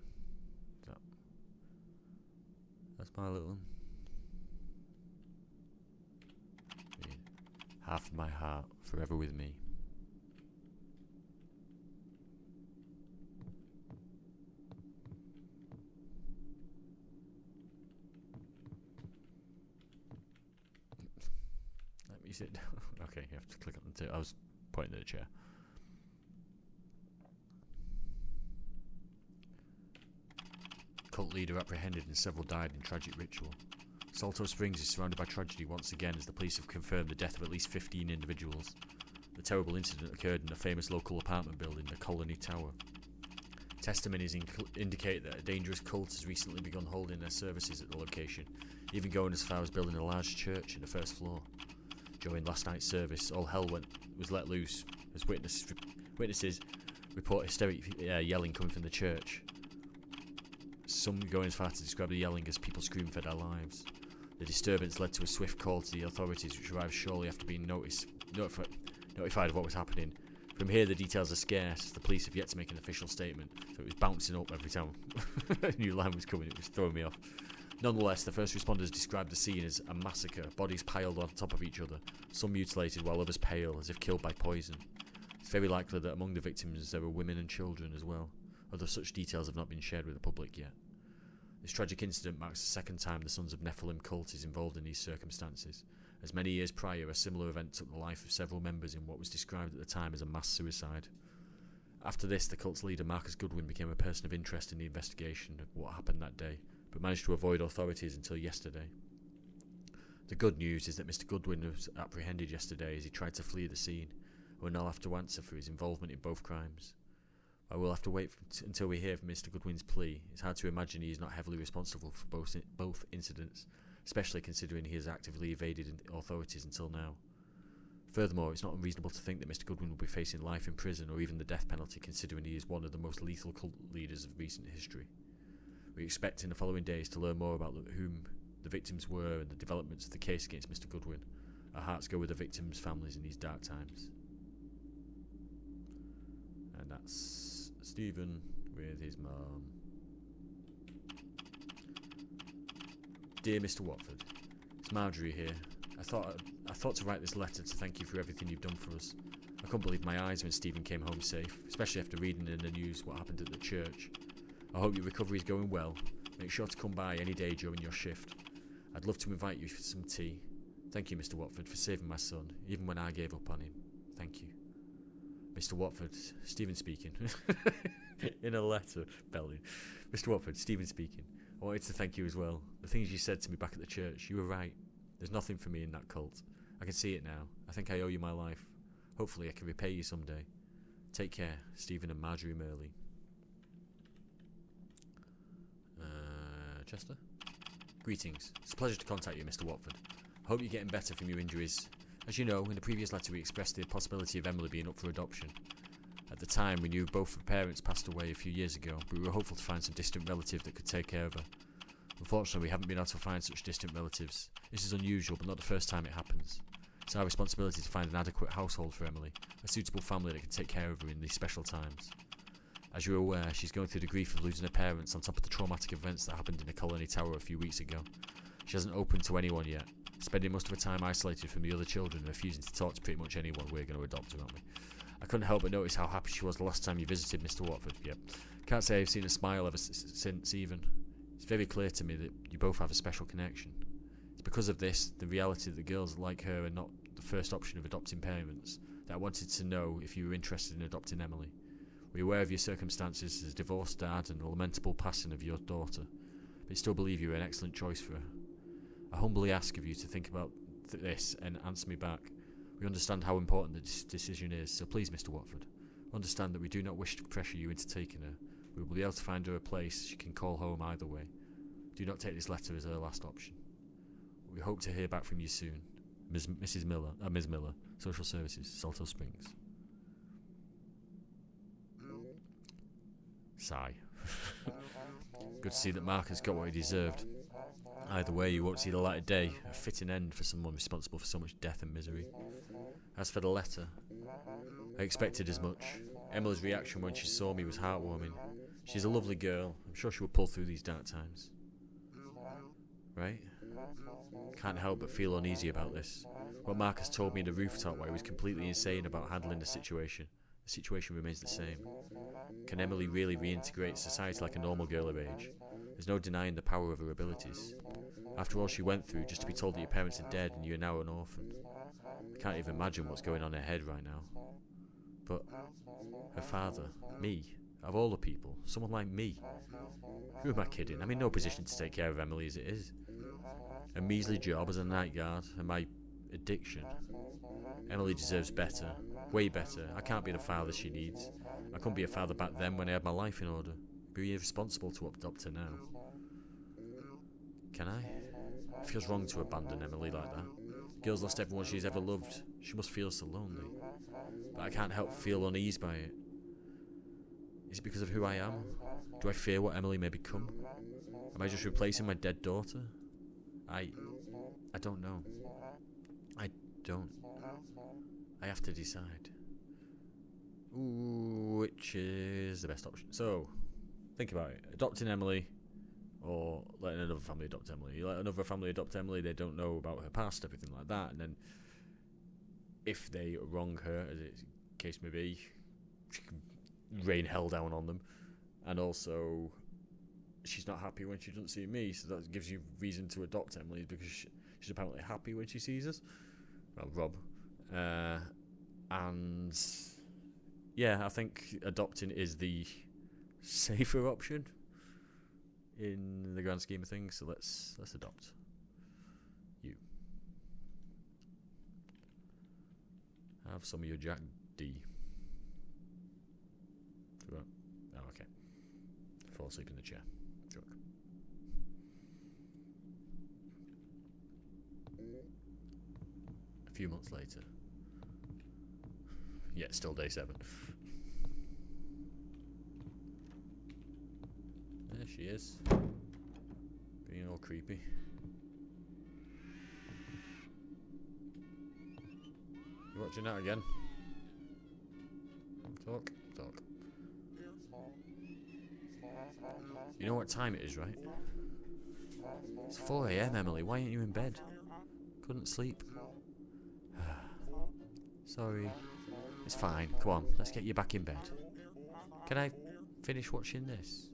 Speaker 1: That's my little one. Half of my heart, forever with me. Let me sit down. Okay, you have to click on the table. I was pointing at the chair. Cult leader apprehended and several died in tragic ritual. Salto Springs is surrounded by tragedy once again as the police have confirmed the death of at least 15 individuals. The terrible incident occurred in a famous local apartment building, the Colony Tower. Testimonies indicate that a dangerous cult has recently begun holding their services at the location, even going as far as building a large church in the first floor. During last night's service, all hell was let loose as witnesses report hysteric yelling coming from the church. Some going as far to describe the yelling as people screaming for their lives. The disturbance led to a swift call to the authorities, which arrived shortly after being notified of what was happening. From here, the details are scarce. The police have yet to make an official statement, so it was bouncing up every time a new line was coming. It was throwing me off. Nonetheless, the first responders described the scene as a massacre, bodies piled on top of each other, some mutilated while others pale, as if killed by poison. It's very likely that among the victims there were women and children as well, although such details have not been shared with the public yet. This tragic incident marks the second time the Sons of Nephilim cult is involved in these circumstances, as many years prior a similar event took the life of several members in what was described at the time as a mass suicide. After this, the cult's leader Marcus Goodwin became a person of interest in the investigation of what happened that day, but managed to avoid authorities until yesterday. The good news is that Mr. Goodwin was apprehended yesterday as he tried to flee the scene, and will now have to answer for his involvement in both crimes. I will have to wait until we hear from Mr. Goodwin's plea. It's hard to imagine he is not heavily responsible for both incidents, especially considering he has actively evaded authorities until now. Furthermore, it's not unreasonable to think that Mr. Goodwin will be facing life in prison or even the death penalty, considering he is one of the most lethal cult leaders of recent history. We expect in the following days to learn more about whom the victims were and the developments of the case against Mr. Goodwin. Our hearts go with the victims' families in these dark times. And that's Stephen with his mum. Dear Mr. Watford, it's Marjorie here. I thought to write this letter to thank you for everything you've done for us. I couldn't believe my eyes when Stephen came home safe, especially after reading in the news what happened at the church. I hope your recovery is going well. Make sure to come by any day during your shift. I'd love to invite you for some tea. Thank you, Mr. Watford, for saving my son, even when I gave up on him. Thank you. Mr. Watford, Stephen speaking. In a letter, belly. Mr. Watford, Stephen speaking. I wanted to thank you as well. The things you said to me back at the church, you were right. There's nothing for me in that cult. I can see it now. I think I owe you my life. Hopefully I can repay you someday. Take care, Stephen and Marjorie Merley. Chester? Greetings. It's a pleasure to contact you, Mr. Watford. I hope you're getting better from your injuries. As you know, in the previous letter we expressed the possibility of Emily being up for adoption. At the time, we knew both her parents passed away a few years ago, but we were hopeful to find some distant relative that could take care of her. Unfortunately, we haven't been able to find such distant relatives. This is unusual, but not the first time it happens. It's our responsibility to find an adequate household for Emily, a suitable family that can take care of her in these special times. As you're aware, she's going through the grief of losing her parents on top of the traumatic events that happened in the Colony Tower a few weeks ago. She hasn't opened to anyone yet, spending most of her time isolated from the other children and refusing to talk to pretty much anyone. We're going to adopt her, aren't we? I couldn't help but notice how happy she was the last time you visited Mr. Watford. Yep. Can't say I've seen a smile ever since even. It's very clear to me that you both have a special connection. It's because of this, the reality that the girls like her are not the first option of adopting parents, that I wanted to know if you were interested in adopting Emily. We're aware of your circumstances as a divorced dad and the lamentable passing of your daughter, but still believe you are an excellent choice for her. I humbly ask of you to think about this and answer me back. We understand how important this decision is, so please, Mr. Watford, understand that we do not wish to pressure you into taking her. We will be able to find her a place she can call home either way. Do not take this letter as her last option. We hope to hear back from you soon. Ms. Miller, Social Services, Salto Springs. Sigh. Good to see that Mark has got what he deserved. Either way, you won't see the light of day, a fitting end for someone responsible for so much death and misery. As for the letter, I expected as much. Emily's reaction when she saw me was heartwarming. She's a lovely girl. I'm sure she will pull through these dark times. Right? Can't help but feel uneasy about this. What Mark has told me in the rooftop while he was completely insane about handling the situation remains the same. Can Emily really reintegrate society like a normal girl her age? There's no denying the power of her abilities. After all she went through, just to be told that your parents are dead and you're now an orphan. I can't even imagine what's going on in her head right now. But her father, me, of all the people, someone like me. Who am I kidding? I'm in no position to take care of Emily as it is. A measly job as a night guard and my addiction. Emily deserves better. Way better. I can't be the father she needs. I couldn't be a father back then when I had my life in order. Be irresponsible to adopt her now. Can I? It feels wrong to abandon Emily like that. The girl's lost everyone she's ever loved. She must feel so lonely. But I can't help feel unease by it. Is it because of who I am? Do I fear what Emily may become? Am I just replacing my dead daughter? I don't know. I have to decide. Which is the best option? So, think about it. Adopting Emily or letting another family adopt Emily. You let another family adopt Emily, they don't know about her past, everything like that, and then if they wrong her, as the case may be, she can rain hell down on them. And also, she's not happy when she doesn't see me, so that gives you reason to adopt Emily, because she's apparently happy when she sees us. Well, Rob. And yeah, I think adopting is the safer option in the grand scheme of things, so let's adopt you. Have some of your Jack D. Oh, okay. Fall asleep in the chair. Drunk. A few months later. Yeah, still day 7. There she is. Being all creepy. You watching that again? Talk. You know what time it is, right? It's 4 AM, Emily. Why aren't you in bed? Couldn't sleep. Sorry. It's fine. Come on, let's get you back in bed. Can I finish watching this?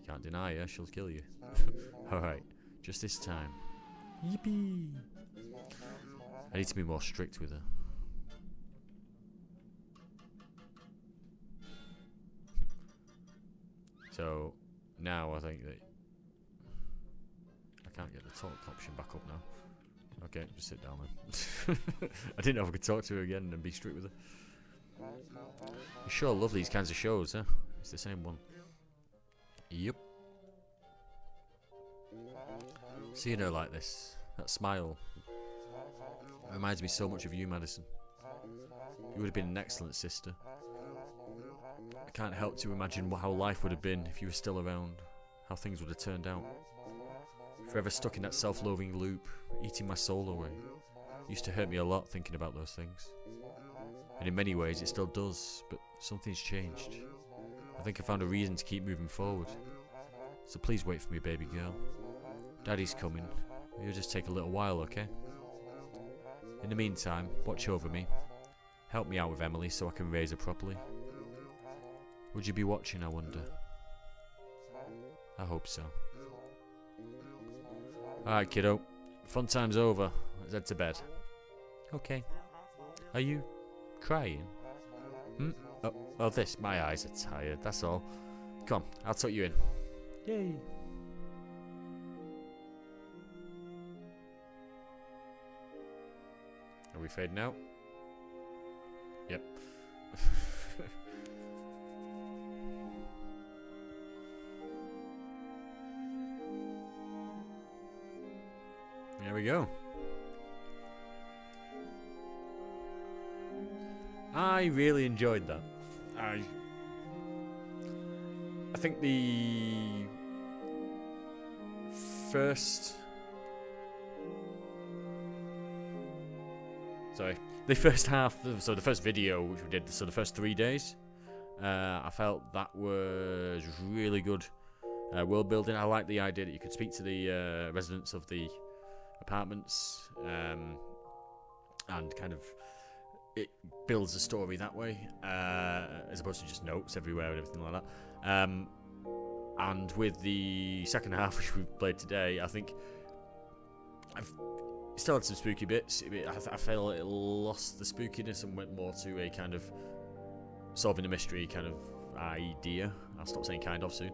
Speaker 1: Can't deny her, she'll kill you. Alright, just this time. Yippee! I need to be more strict with her. So, now I think that... I can't get the talk option back up now. Okay, just sit down then. I didn't know if I could talk to her again and be strict with her. You sure love these kinds of shows, huh? It's the same one. Yep. Seeing her like this, that smile, reminds me so much of you, Madison. You would have been an excellent sister. I can't help to imagine how life would have been if you were still around, how things would have turned out. Forever stuck in that self-loathing loop, eating my soul away. It used to hurt me a lot thinking about those things. And in many ways it still does, but something's changed. I think I found a reason to keep moving forward. So please wait for me, baby girl. Daddy's coming. It'll just take a little while, okay? In the meantime, watch over me. Help me out with Emily so I can raise her properly. Would you be watching, I wonder? I hope so. Alright, kiddo. Fun time's over. Let's head to bed. Okay. Are you crying? Oh, this. My eyes are tired, that's all. Come on, I'll tuck you in. Yay. Are we fading out? Yep. There we go. I really enjoyed that. I think the first half, so the first video which we did, so the first 3 days, I felt that was really good world building. I like the idea that you could speak to the residents of the apartments, and kind of it builds a story that way, as opposed to just notes everywhere and everything like that. And with the second half, which we played today, I think I've still had some spooky bits. I feel it lost the spookiness and went more to a kind of solving a mystery kind of idea. I'll stop saying kind of soon.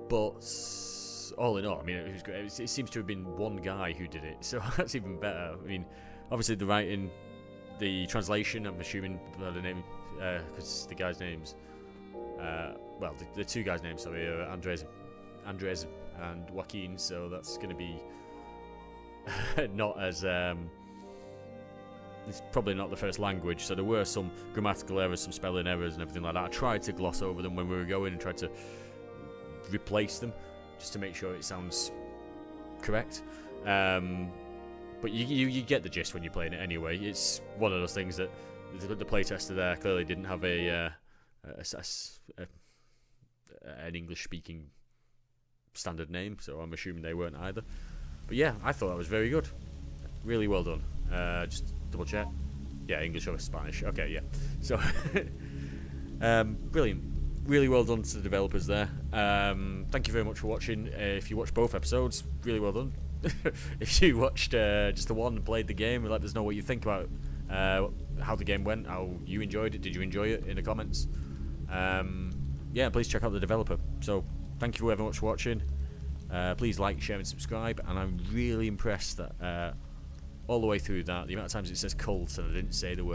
Speaker 1: But all in all, I mean, it was great. It seems to have been one guy who did it, so that's even better. I mean, obviously the writing, the translation, I'm assuming the name, because the guy's names, well, the two guys' names, sorry, are Andres and Joaquin, so that's going to be not as, it's probably not the first language, so there were some grammatical errors, some spelling errors and everything like that. I tried to gloss over them when we were going and tried to replace them, just to make sure it sounds correct. But you get the gist when you're playing it anyway. It's one of those things that the playtester there clearly didn't have an English-speaking standard name, so I'm assuming they weren't either. But yeah, I thought that was very good. Really well done. Just double check. Yeah, English or Spanish. Okay, yeah. So, brilliant. Really well done to the developers there. Thank you very much for watching. If you watched both episodes, really well done. If you watched just the one and played the game, let us know what you think about how the game went, how you enjoyed it. Did you enjoy it? In the comments. Yeah, please check out the developer. So, thank you very much for watching. Please like, share and subscribe. And I'm really impressed that all the way through that, the amount of times it says cult and I didn't say the word